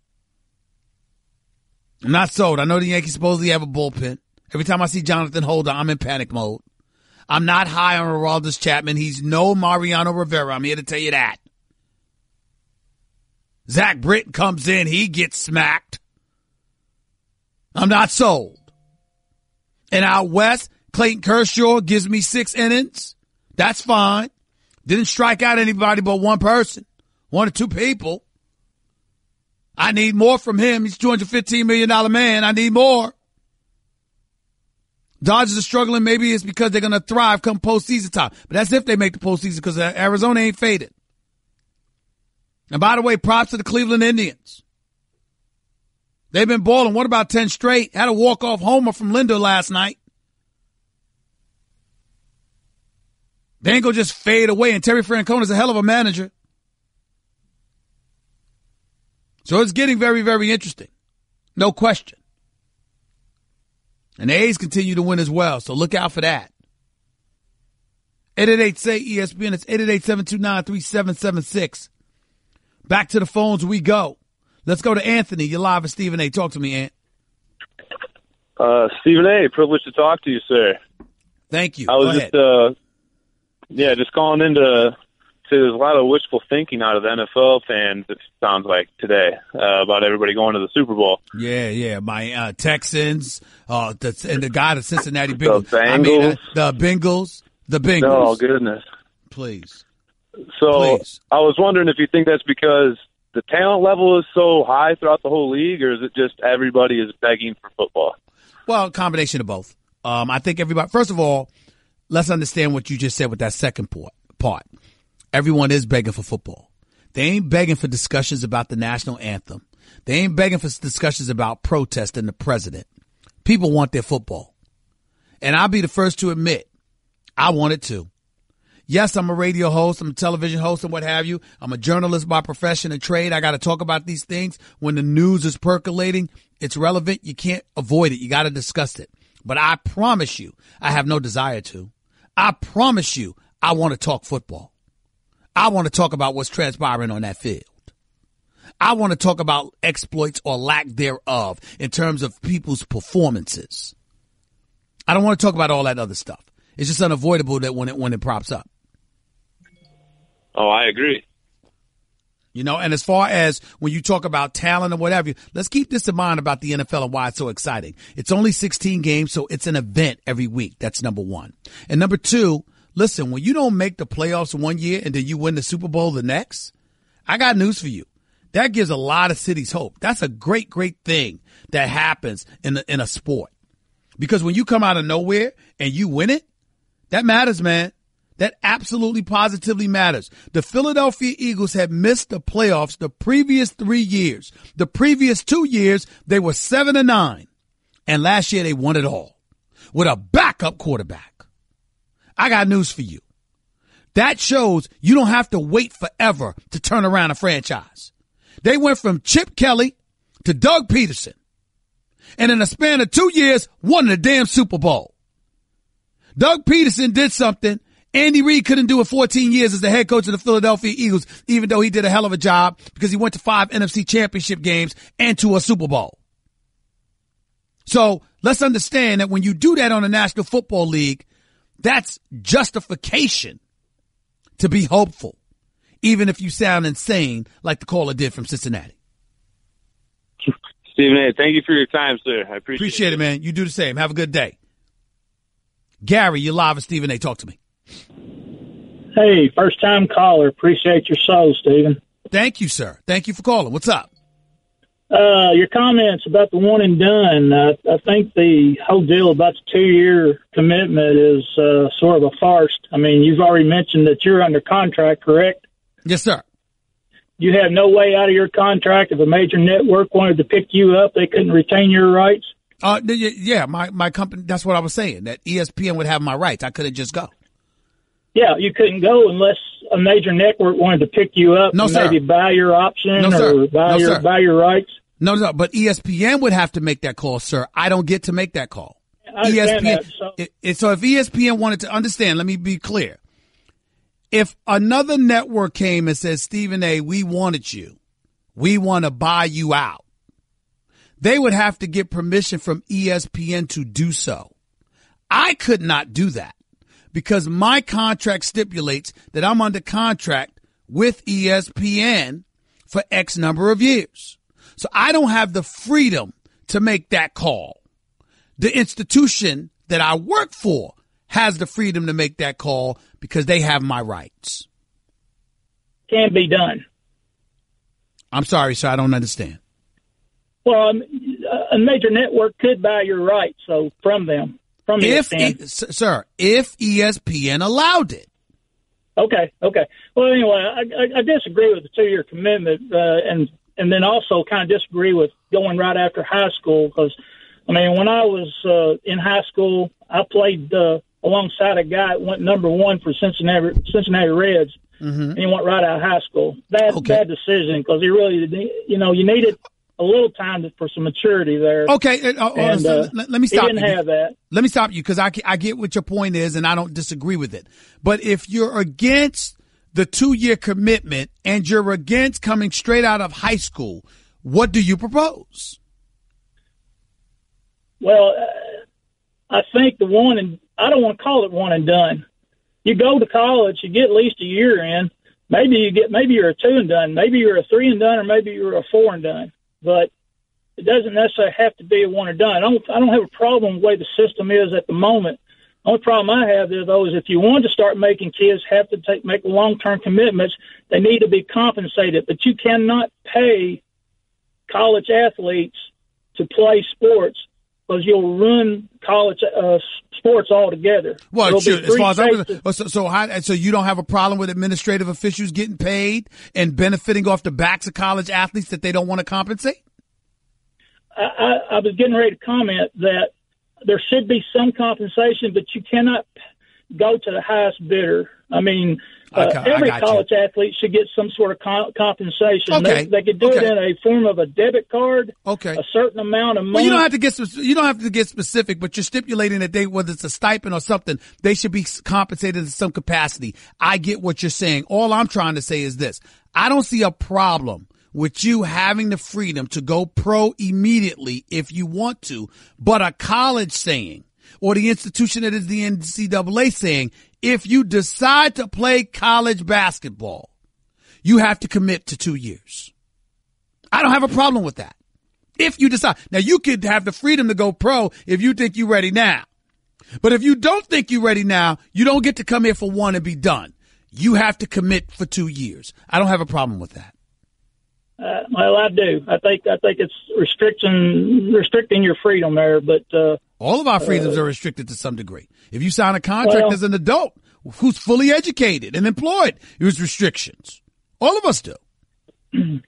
I'm not sold. I know the Yankees supposedly have a bullpen. Every time I see Jonathan Holder, I'm in panic mode. I'm not high on Aroldis Chapman. He's no Mariano Rivera. I'm here to tell you that. Zach Britton comes in. He gets smacked. I'm not sold. And out west, Clayton Kershaw gives me 6 innings. That's fine. Didn't strike out anybody but one person. 1 or 2 people. I need more from him. He's a $215 million man. I need more. Dodgers are struggling. Maybe it's because they're going to thrive come postseason time. But that's if they make the postseason because Arizona ain't faded. And by the way, props to the Cleveland Indians. They've been balling. What about 10 straight? Had a walk-off homer from Linder last night. They ain't going to just fade away. And Terry Francona's a hell of a manager. So it's getting very, very interesting. No question. And the A's continue to win as well, so look out for that. 888-SAY-ESPN. It's 888-729-3776. Back to the phones we go. Let's go to Anthony. You're live with Stephen A. Talk to me, Ant.
Stephen A., privileged to talk to you, sir.
Thank you.
I was just calling in to there's a lot of wishful thinking out of the NFL fans, it sounds like, today, about everybody going to the Super Bowl.
Yeah. My Texans, and the guy, the Cincinnati Bengals.
The Bengals.
The Bengals.
Oh, goodness.
Please.
So I was wondering if you think that's because the talent level is so high throughout the whole league, or is it just everybody is begging for football?
Well, a combination of both. I think everybody, first of all, let's understand what you just said with that second part. Everyone is begging for football. They ain't begging for discussions about the national anthem. They ain't begging for discussions about protest and the president. People want their football. And I'll be the first to admit, I want it too. Yes, I'm a radio host, I'm a television host and what have you. I'm a journalist by profession and trade. I got to talk about these things. When the news is percolating, it's relevant. You can't avoid it. You got to discuss it. But I promise you, I have no desire to. I promise you, I want to talk football. I want to talk about what's transpiring on that field. I want to talk about exploits or lack thereof in terms of people's performances. I don't want to talk about all that other stuff. It's just unavoidable that when it props up.
Oh, I agree.
You know, and as far as when you talk about talent or whatever, let's keep this in mind about the NFL and why it's so exciting. It's only 16 games, so it's an event every week. That's number one. And number two, listen, when you don't make the playoffs one year and then you win the Super Bowl the next, I got news for you. That gives a lot of cities hope. That's a great, great thing that happens in a sport. Because when you come out of nowhere and you win it, that matters, man. That absolutely positively matters. The Philadelphia Eagles had missed the playoffs the previous 3 years. The previous 2 years, they were 7-9. And last year, they won it all with a backup quarterback. I got news for you. That shows you don't have to wait forever to turn around a franchise. They went from Chip Kelly to Doug Peterson. And in a span of 2 years, won the damn Super Bowl. Doug Peterson did something Andy Reid couldn't do in 14 years as the head coach of the Philadelphia Eagles, even though he did a hell of a job because he went to 5 NFC Championship games and to a Super Bowl. So let's understand that when you do that on the National Football League, that's justification to be hopeful, even if you sound insane like the caller did from Cincinnati.
Stephen A., thank you for your time, sir. I appreciate
it, man. You do the same. Have a good day. Gary, you're live with Stephen A. Talk to me.
Hey, first-time caller. Appreciate your soul, Stephen.
Thank you, sir. Thank you for calling. What's up?
Your comments about the one and done, I think the whole deal about the 2-year commitment is sort of a farce. I mean, you've already mentioned that you're under contract, correct?
Yes, sir.
You have no way out of your contract. If a major network wanted to pick you up, they couldn't retain your rights?
Yeah, my company, that's what I was saying, that ESPN would have my rights. I couldn't just go.
Yeah, you couldn't go unless a major network wanted to pick you up and maybe buy your option or buy your rights. No,
but ESPN would have to make that call, sir. I don't get to make that call.
I understand
ESPN, so if ESPN wanted to understand, let me be clear. If another network came and said, Stephen A., we wanted you, we want to buy you out, they would have to get permission from ESPN to do so. I could not do that because my contract stipulates that I'm under contract with ESPN for X number of years. So I don't have the freedom to make that call. The institution that I work for has the freedom to make that call because they have my rights.
Can be done.
I'm sorry, sir. I don't understand.
Well, a major network could buy your rights, so from them, from ESPN.
Sir, if ESPN allowed it.
Okay. Well, anyway, I disagree with the 2-year commitment, and then also kind of disagree with going right after high school because, I mean, when I was in high school, I played alongside a guy that went number 1 for Cincinnati Reds, and he went right out of high school. Bad decision because he really, you needed a little time for some maturity there.
Okay, let me stop you.
He didn't have that.
Let me stop you because I get what your point is, and I don't disagree with it. But if you're against the 2-year commitment and you're against coming straight out of high school, what do you propose?
Well, I think I don't want to call it one and done. You go to college, you get at least a year in, maybe you're a 2 and done, maybe you're a 3 and done, or maybe you're a 4 and done. But it doesn't necessarily have to be a 1 and done. I don't have a problem with the way the system is at the moment. The only problem I have is if you want to start making kids have to make long-term commitments, they need to be compensated. But you cannot pay college athletes to play sports, because you'll ruin college sports altogether.
Well, sure. As far as so you don't have a problem with administrative officials getting paid and benefiting off the backs of college athletes that they don't want to compensate?
I was getting ready to comment that there should be some compensation, but you cannot go to the highest bidder. I mean, every college athlete should get some sort of compensation.
Okay.
They could do it in a form of a debit card.
Okay.
A certain amount of money.
Well, you don't have to get specific, but you're stipulating that whether it's a stipend or something, they should be compensated in some capacity. I get what you're saying. All I'm trying to say is this: I don't see a problem with you having the freedom to go pro immediately if you want to, but a college saying, or the institution that is the NCAA saying, if you decide to play college basketball, you have to commit to 2 years. I don't have a problem with that. If you decide. Now, you could have the freedom to go pro if you think you're ready now. But if you don't think you're ready now, you don't get to come here for 1 and be done. You have to commit for 2 years. I don't have a problem with that.
Well, I do. I think it's restricting your freedom there, but
all of our freedoms are restricted to some degree. If you sign a contract as an adult who's fully educated and employed, there's restrictions. All of us do.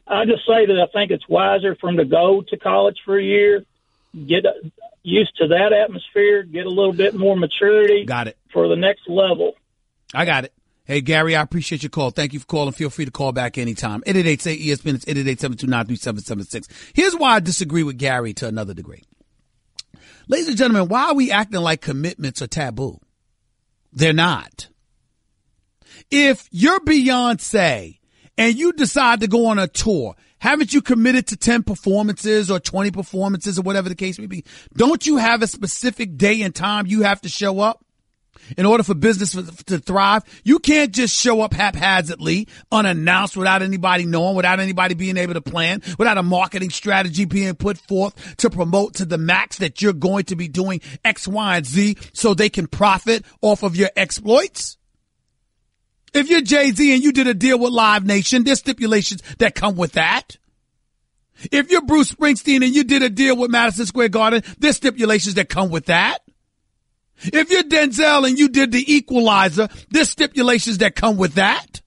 I just say that I think it's wiser for them to go to college for a year, get used to that atmosphere, get a little bit more maturity.
Got it.
For the next level.
I got it. Hey, Gary, I appreciate your call. Thank you for calling. Feel free to call back anytime. 888-SAY-ESPN. It's 888-729-3776. Here's why I disagree with Gary to another degree. Ladies and gentlemen, why are we acting like commitments are taboo? They're not. If you're Beyonce and you decide to go on a tour, haven't you committed to 10 performances or 20 performances or whatever the case may be? Don't you have a specific day and time you have to show up? In order for business to thrive, you can't just show up haphazardly, unannounced, without anybody knowing, without anybody being able to plan, without a marketing strategy being put forth to promote to the max that you're going to be doing X, Y, and Z so they can profit off of your exploits. If you're Jay-Z and you did a deal with Live Nation, there's stipulations that come with that. If you're Bruce Springsteen and you did a deal with Madison Square Garden, there's stipulations that come with that. If you're Denzel and you did the Equalizer, there's stipulations that come with that.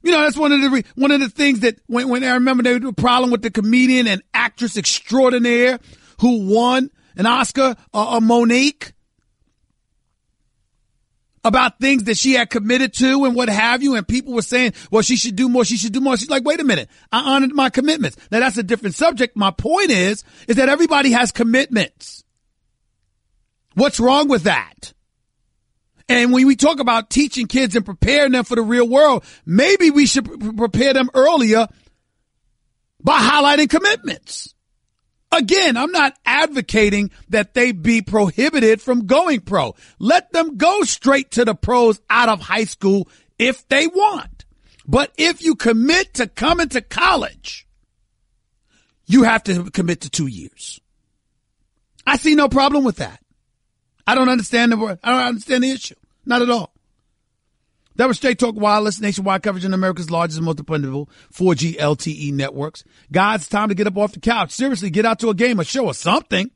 You know, that's one of the things that when I remember there was a problem with the comedian and actress extraordinaire who won an Oscar, Monique, about things that she had committed to and what have you. And people were saying, well, she should do more. She should do more. She's like, wait a minute. I honored my commitments. Now, that's a different subject. My point is that everybody has commitments. What's wrong with that? And when we talk about teaching kids and preparing them for the real world, maybe we should prepare them earlier by highlighting commitments. Again, I'm not advocating that they be prohibited from going pro. Let them go straight to the pros out of high school if they want. But if you commit to coming to college, you have to commit to 2 years. I see no problem with that. I don't understand the issue. Not at all. That was Straight Talk Wireless, nationwide coverage on America's largest and most dependable 4G LTE networks. God, it's time to get up off the couch. Seriously, get out to a game, a show, or something.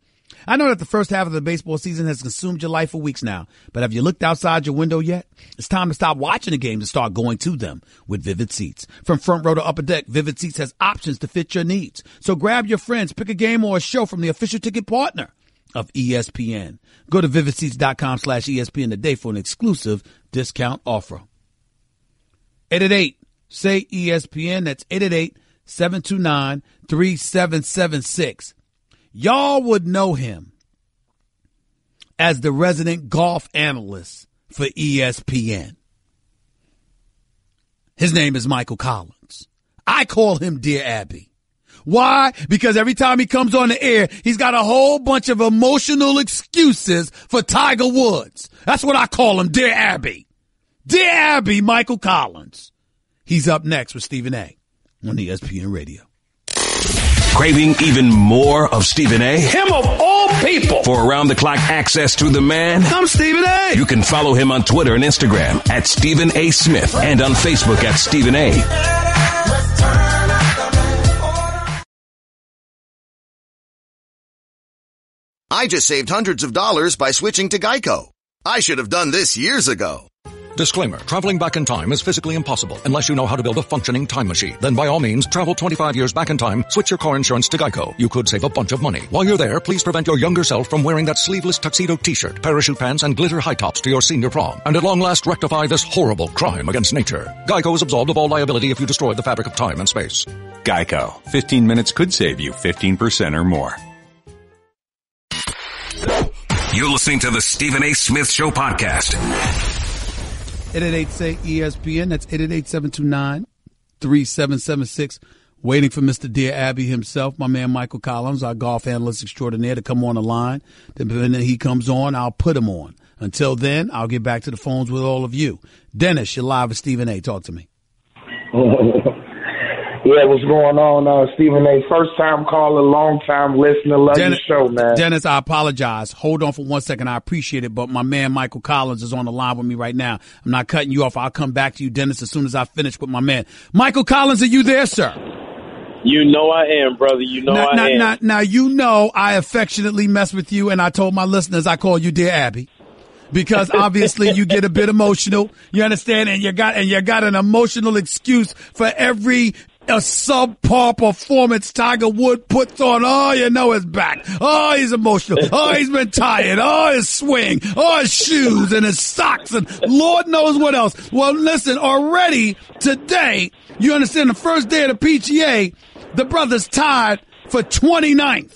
I know that the first half of the baseball season has consumed your life for weeks now, but have you looked outside your window yet? It's time to stop watching the games and start going to them with Vivid Seats. From front row to upper deck, Vivid Seats has options to fit your needs. So grab your friends, pick a game or a show from the official ticket partner of ESPN. Go to vividseats.com/ESPN today for an exclusive discount offer. 888-SAY-ESPN. That's 888-729-3776. Y'all would know him as the resident golf analyst for ESPN. His name is Michael Collins. I call him Dear Abby. Why? Because every time he comes on the air, he's got a whole bunch of emotional excuses for Tiger Woods. That's what I call him, Dear Abby. Dear Abby, Michael Collins. He's up next with Stephen A. on ESPN Radio.
Craving even more of Stephen A?
Him of all people.
For around-the-clock access to the man?
I'm Stephen A.
You can follow him on Twitter and Instagram at Stephen A. Smith and on Facebook at Stephen A.
I just saved hundreds of dollars by switching to Geico. I should have done this years ago.
Disclaimer, traveling back in time is physically impossible unless you know how to build a functioning time machine. Then by all means, travel 25 years back in time, switch your car insurance to Geico. You could save a bunch of money. While you're there, please prevent your younger self from wearing that sleeveless tuxedo t-shirt, parachute pants, and glitter high tops to your senior prom. And at long last, rectify this horrible crime against nature. Geico is absolved of all liability if you destroy the fabric of time and space.
Geico. 15 minutes could save you 15% or more.
You're listening to the Stephen A. Smith Show podcast.
888-SAY-ESPN. That's 888-729-3776. Waiting for Mr. Dear Abby himself, my man Michael Collins, our golf analyst extraordinaire, to come on the line. Then when he comes on, I'll put him on. Until then, I'll get back to the phones with all of you. Dennis, you're live with Stephen A. Talk to me.
Yeah, what's going on, Stephen A? First time caller, long time listener. Love your show, man.
Dennis, I apologize. Hold on for 1 second. I appreciate it, but my man Michael Collins is on the line with me right now. I'm not cutting you off. I'll come back to you, Dennis, as soon as I finish with my man. Michael Collins, are you there, sir?
You know I am, brother. You know I am.
Now, you know I affectionately mess with you, and I told my listeners I call you Dear Abby. Because obviously you get a bit emotional, you understand, and you got an emotional excuse for every subpar performance Tiger Woods puts on. Oh, you know his back. Oh, he's emotional. Oh, he's been tired. Oh, his swing. Oh, his shoes and his socks and Lord knows what else. Well, listen, already today, you understand, the first day of the PGA, the brother's tied for 29th.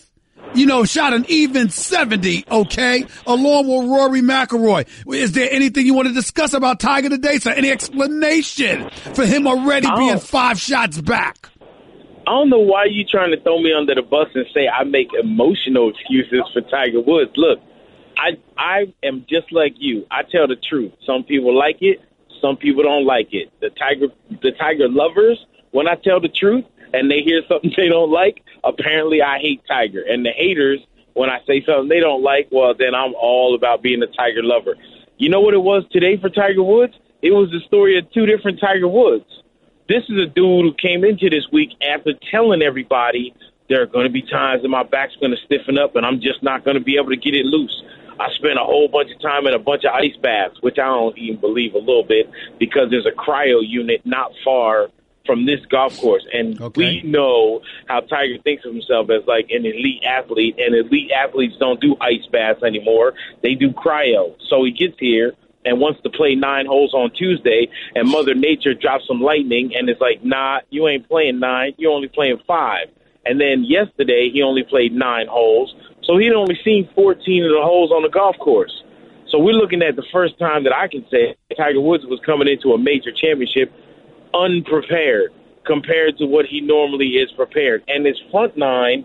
You know, shot an even 70, okay, along with Rory McIlroy. Is there anything you want to discuss about Tiger today, sir? Any explanation for him already being 5 shots back?
I don't know why you trying to throw me under the bus and say I make emotional excuses for Tiger Woods. Look, I am just like you. I tell the truth. Some people like it. Some people don't like it. The Tiger lovers, when I tell the truth, and they hear something they don't like, apparently I hate Tiger. And the haters, when I say something they don't like, well, then I'm all about being a Tiger lover. You know what it was today for Tiger Woods? It was the story of 2 different Tiger Woods. This is a dude who came into this week after telling everybody there are going to be times that my back's going to stiffen up and I'm just not going to be able to get it loose. I spent a whole bunch of time in a bunch of ice baths, which I don't even believe a little bit, because there's a cryo unit not far from this golf course. And we know how Tiger thinks of himself as like an elite athlete, and elite athletes don't do ice baths anymore. They do cryo. So he gets here and wants to play 9 holes on Tuesday, and Mother Nature drops some lightning, and it's like, nah, you ain't playing 9. You're only playing 5. And then yesterday he only played 9 holes. So he'd only seen 14 of the holes on the golf course. So we're looking at the first time that I can say Tiger Woods was coming into a major championship unprepared compared to what he normally is prepared. And his front 9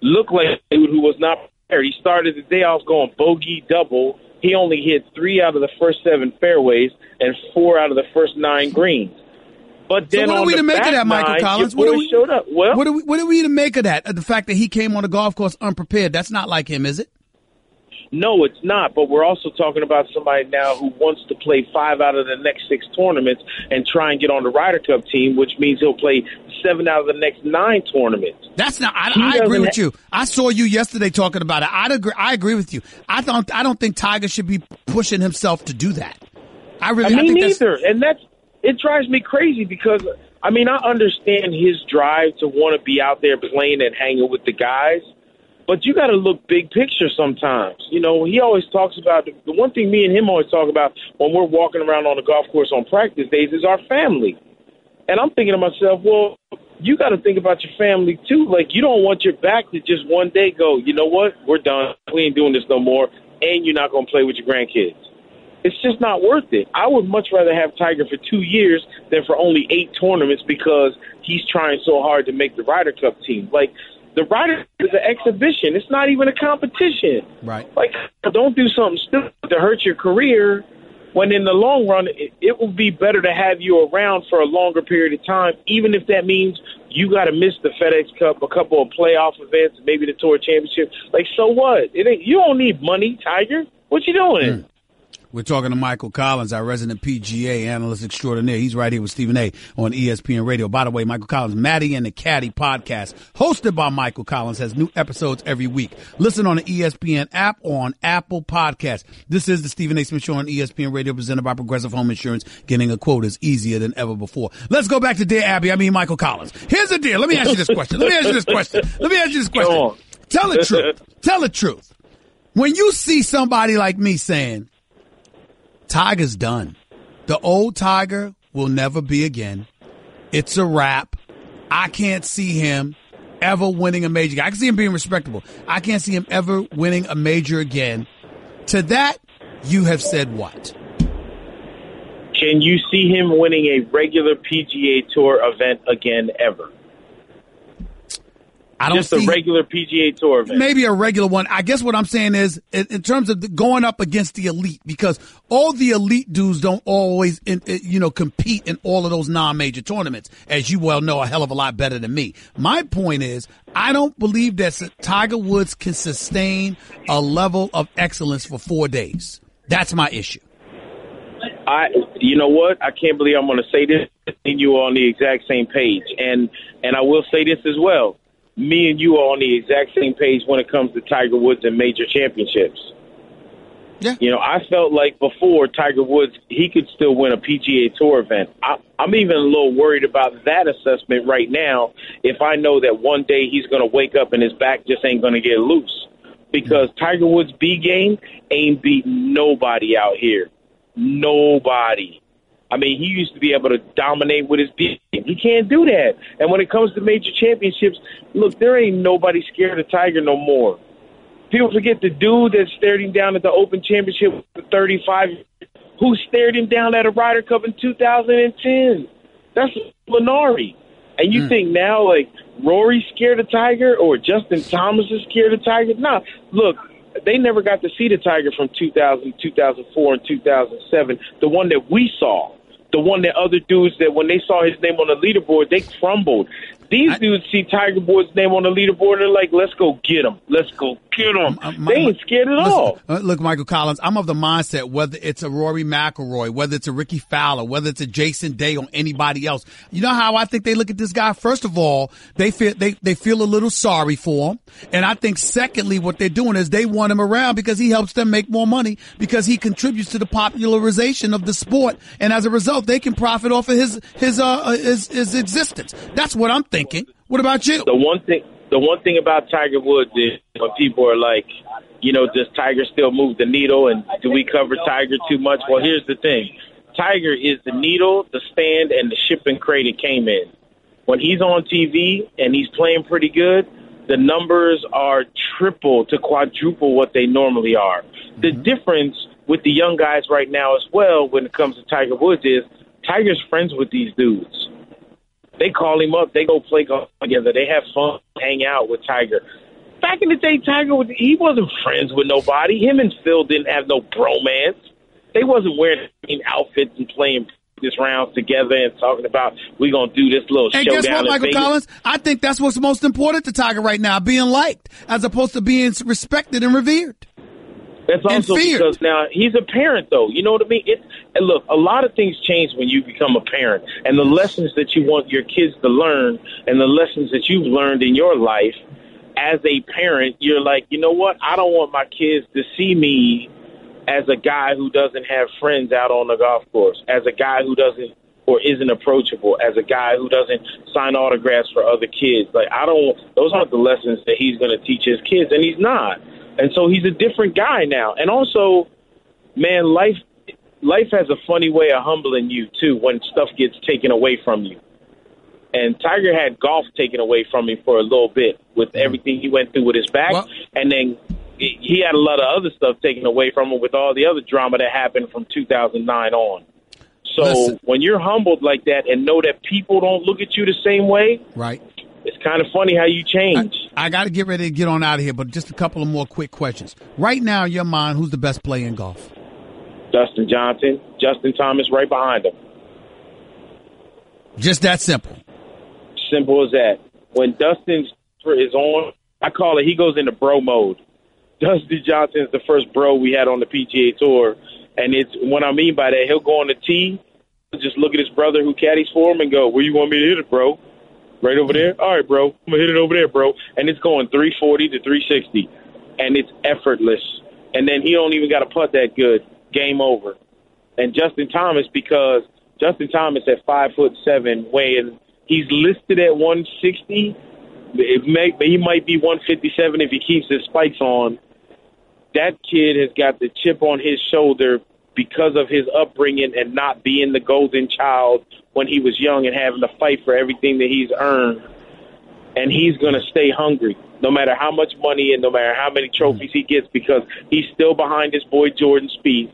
looked like a dude who was not prepared. He started the day off going bogey double. He only hit 3 out of the first 7 fairways and 4 out of the first 9 greens. But then
so what are we to make of that, Michael Collins? What are we
showed up? Well,
what are we to make of that? The fact that he came on the golf course unprepared. That's not like him, is it?
No, it's not. But we're also talking about somebody now who wants to play 5 out of the next 6 tournaments and try and get on the Ryder Cup team, which means he'll play 7 out of the next 9 tournaments.
That's not. I agree with you. I saw you yesterday talking about it. I agree with you. I don't think Tiger should be pushing himself to do that. I think
neither. And it drives me crazy because I understand his drive to want to be out there playing and hanging with the guys. But you got to look big picture sometimes. You know, he always talks about the one thing me and him always talk about when we're walking around on the golf course on practice days is our family. And I'm thinking to myself, well, you got to think about your family too. Like, you don't want your back to just one day go, you know what, we're done. We ain't doing this no more. And you're not going to play with your grandkids. It's just not worth it. I would much rather have Tiger for 2 years than for only 8 tournaments because he's trying so hard to make the Ryder Cup team. Like, the Ryder Cup is an exhibition. It's not even a competition.
Right.
Like, don't do something stupid to hurt your career when in the long run, it would be better to have you around for a longer period of time, even if that means you got to miss the FedEx Cup, a couple of playoff events, maybe the Tour Championship. Like, so what? You don't need money, Tiger. What you doing?
We're talking to Michael Collins, our resident PGA analyst extraordinaire. He's right here with Stephen A. on ESPN Radio. By the way, Michael Collins, Maddie and the Caddy podcast, hosted by Michael Collins, has new episodes every week. Listen on the ESPN app or on Apple Podcasts. This is the Stephen A. Smith Show on ESPN Radio, presented by Progressive Home Insurance. Getting a quote is easier than ever before. Let's go back to Dear Abby. Michael Collins. Here's the deal. Let me ask you this question. Tell the truth. Tell the truth. When you see somebody like me saying, Tiger's done. The old Tiger will never be again. It's a wrap. I can't see him ever winning a major. I can see him being respectable. I can't see him ever winning a major again. To that, you have said what?
Can you see him winning a regular PGA Tour event again ever?
I don't
Just a regular PGA Tour event.
Maybe a regular one. I guess what I'm saying is in terms of going up against the elite, because all the elite dudes don't always, compete in all of those non-major tournaments, as you well know a hell of a lot better than me. My point is, I don't believe that Tiger Woods can sustain a level of excellence for 4 days. That's my issue.
You know what? I can't believe I'm going to say this, and you are on the exact same page. And I will say this as well. Me and you are on the exact same page when it comes to Tiger Woods and major championships.
Yeah.
I felt like before Tiger Woods, he could still win a PGA Tour event. I'm even a little worried about that assessment right now if I know that one day he's going to wake up and his back just ain't going to get loose. Because Tiger Woods' B game ain't beating nobody out here. Nobody. I mean, he used to be able to dominate with his beat. He can't do that. And when it comes to major championships, look, there ain't nobody scared of Tiger no more. People forget the dude that stared him down at the Open Championship with 35, who stared him down at a Ryder Cup in 2010. That's Lenari. And you think now, like, Rory's scared of Tiger or Justin Thomas is scared of Tiger? Nah, look. They never got to see the Tiger from 2000, 2004, and 2007, the one that we saw, the one that other dudes that when they saw his name on the leaderboard, they crumbled. These dudes see Tiger Woods' name on the leaderboard and they're like, let's go get him. Let's go get him. They ain't scared at all.
Look, Michael Collins, I'm of the mindset, whether it's a Rory McIlroy, whether it's a Ricky Fowler, whether it's a Jason Day or anybody else. You know how I think they look at this guy? First of all, they feel a little sorry for him. And I think secondly, what they're doing is they want him around because he helps them make more money, because he contributes to the popularization of the sport. And as a result, they can profit off of his existence. That's what I'm thinking. What about you?
The one thing about Tiger Woods is when people are like, does Tiger still move the needle and do we cover Tiger too much? Well, here's the thing. Tiger is the needle, the stand, and the shipping crate it came in. When he's on TV and he's playing pretty good, the numbers are triple to quadruple what they normally are. The difference with the young guys right now as well when it comes to Tiger Woods is Tiger's friends with these dudes. They call him up. They go play golf together. They have fun, hang out with Tiger. Back in the day, Tiger, he wasn't friends with nobody. Him and Phil didn't have no bromance. They wasn't wearing outfits and playing this rounds together and talking about we're going to do this little showdown.
And guess what, Michael Collins? I think that's what's most important to Tiger right now, being liked as opposed to being respected and revered.
That's also because now he's a parent, though. You know what I mean? And look, a lot of things change when you become a parent. And the lessons that you want your kids to learn and the lessons that you've learned in your life as a parent, you're like, you know what? I don't want my kids to see me as a guy who doesn't have friends out on the golf course, as a guy who doesn't or isn't approachable, as a guy who doesn't sign autographs for other kids. Like, those aren't the lessons that he's going to teach his kids, and he's not. And so he's a different guy now. And also, man, life has a funny way of humbling you, too, when stuff gets taken away from you. And Tiger had golf taken away from him for a little bit with everything he went through with his back. And then he had a lot of other stuff taken away from him with all the other drama that happened from 2009 on. So when you're humbled like that and know that people don't look at you the same way,
right?
It's kind of funny how you change.
I got to get ready to get on out of here, but just a couple of more quick questions. Right now, in your mind, who's the best player in golf?
Dustin Johnson. Justin Thomas right behind him.
Just that simple.
Simple as that. When Dustin is on, I call it, he goes into bro mode. Dustin Johnson is the first bro we had on the PGA Tour. And it's what I mean by that, he'll go on the tee, just look at his brother who caddies for him and go, where you want me to hit it, bro? Right over there? All right, bro. I'm going to hit it over there, bro. And it's going 340 to 360. And it's effortless. And then he don't even got to putt that good. Game over. And Justin Thomas, because Justin Thomas at 5'7", weighing, he's listed at 160. He might be 157 if he keeps his spikes on. That kid has got the chip on his shoulder because of his upbringing and not being the golden child when he was young and having to fight for everything that he's earned. And he's going to stay hungry no matter how much money and no matter how many trophies he gets because he's still behind his boy Jordan Spieth.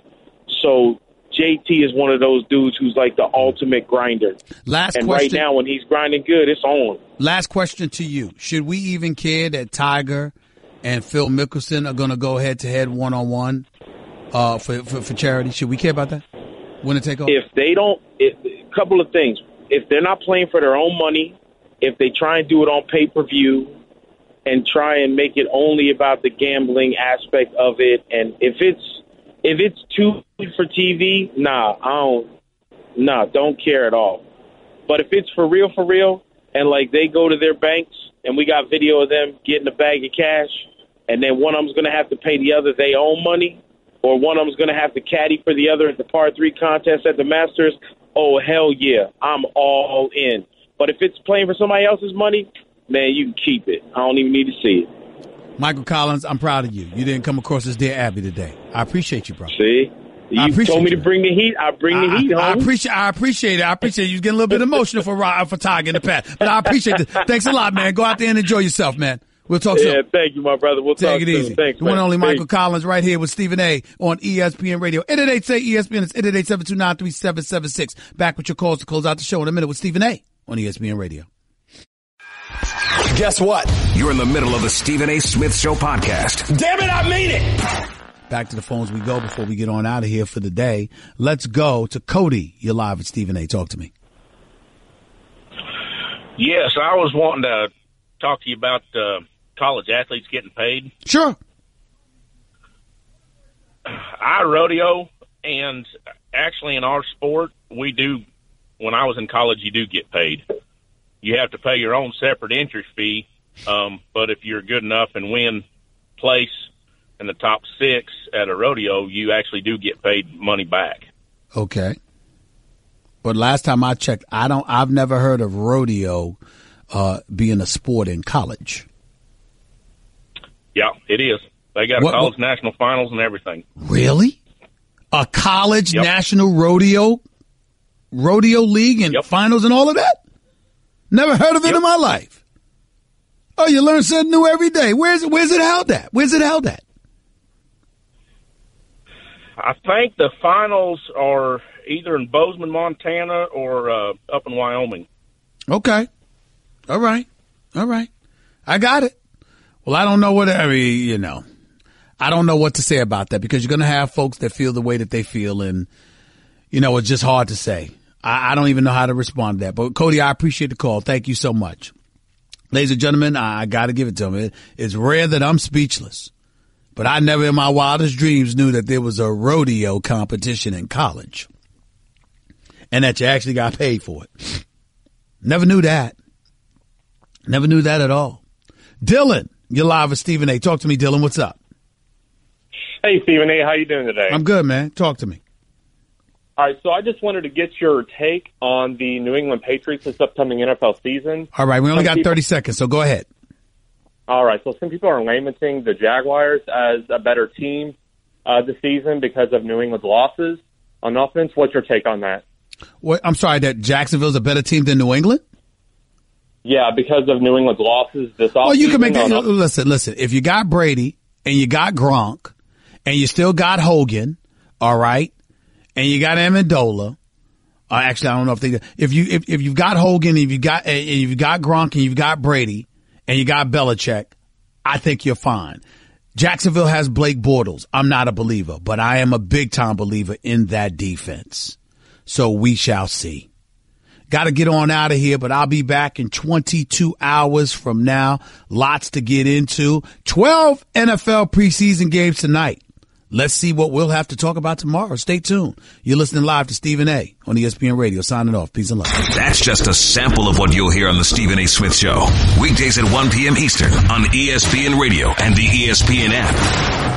So JT is one of those dudes who's like the ultimate grinder.
Last question.
Right now when he's grinding good, it's on.
Last question to you. Should we even care that Tiger and Phil Mickelson are going to go head-to-head one-on-one for charity? Should we care about that? Winner take all?
If they don't, a couple of things. If they're not playing for their own money, if they try and do it on pay-per-view and try and make it only about the gambling aspect of it, and if it's too good for TV, don't care at all. But if it's for real, and like they go to their banks and we got video of them getting a bag of cash, and then one of them's going to have to pay the other their own money, or one of them's going to have to caddy for the other at the par 3 contest at the Masters, oh, hell yeah, I'm all in. But if it's playing for somebody else's money, man, you can keep it. I don't even need to see it.
Michael Collins, I'm proud of you. You didn't come across as Dear Abby today. I appreciate you, bro.
See? You told me to bring the heat. I bring the heat home.
I appreciate it. I appreciate it. You was getting a little bit emotional for Tiger in the past. But I appreciate it. Thanks a lot, man. Go out there and enjoy yourself, man. We'll talk soon.
Yeah, thank you, my brother. We'll talk
soon. Take it easy.
Thanks,
the one and only
Thanks.
Michael Collins right here with Stephen A. on ESPN Radio. 888-SAY-ESPN. It's 888-729-3776. Back with your calls to close out the show in a minute with Stephen A. on ESPN Radio.
Guess what? You're in the middle of the Stephen A. Smith Show podcast.
Damn it, I mean it! Back to the phones we go before we get on out of here for the day. Let's go to Cody. You're live at Stephen A. Talk to me.
Yes, I was wanting to talk to you about college athletes getting paid.
Sure.
I rodeo, and actually in our sport, we do, when I was in college, you do get paid. You have to pay your own separate entry fee, but if you're good enough and win place in the top 6 at a rodeo, you actually do get paid money back.
Okay. But last time I checked, I've never heard of rodeo being a sport in college.
Yeah, it is. They got college national finals and everything.
Really? A college national rodeo league and finals and all of that? Never heard of it in my life. Oh, you learn something new every day. Where's it held at? Where's it held at?
I think the finals are either in Bozeman, Montana, or up in Wyoming.
Okay. All right. I got it. Well, I don't know I don't know what to say about that because you're going to have folks that feel the way that they feel, and, it's just hard to say. I don't even know how to respond to that. But, Cody, I appreciate the call. Thank you so much. Ladies and gentlemen, I got to give it to him. It's rare that I'm speechless. But I never in my wildest dreams knew that there was a rodeo competition in college and that you actually got paid for it. Never knew that. Never knew that at all. Dylan, you're live with Stephen A. Talk to me, Dylan. What's up?
Hey, Stephen A. How you doing today?
I'm good, man. Talk to me.
All right, so I just wanted to get your take on the New England Patriots this upcoming NFL season.
All right, we only got 30 seconds, so go ahead.
All right, so some people are lamenting the Jaguars as a better team this season because of New England's losses on offense. What's your take on that?
I'm sorry, that Jacksonville's a better team than New England?
Yeah, because of New England's losses this offseason.
Well, you can make that. Listen, if you got Brady and you got Gronk, and you still got Hogan, all right, and you got Amendola. Actually, I don't know if you've got Hogan, if you've got Gronk, and you've got Brady, and you got Belichick, I think you're fine. Jacksonville has Blake Bortles. I'm not a believer, but I am a big-time believer in that defense. So we shall see. Got to get on out of here, but I'll be back in 22 hours from now. Lots to get into. 12 NFL preseason games tonight. Let's see what we'll have to talk about tomorrow. Stay tuned. You're listening live to Stephen A. on ESPN Radio. Signing off. Peace and love.
That's just a sample of what you'll hear on the Stephen A. Smith Show. Weekdays at 1 p.m. Eastern on ESPN Radio and the ESPN app.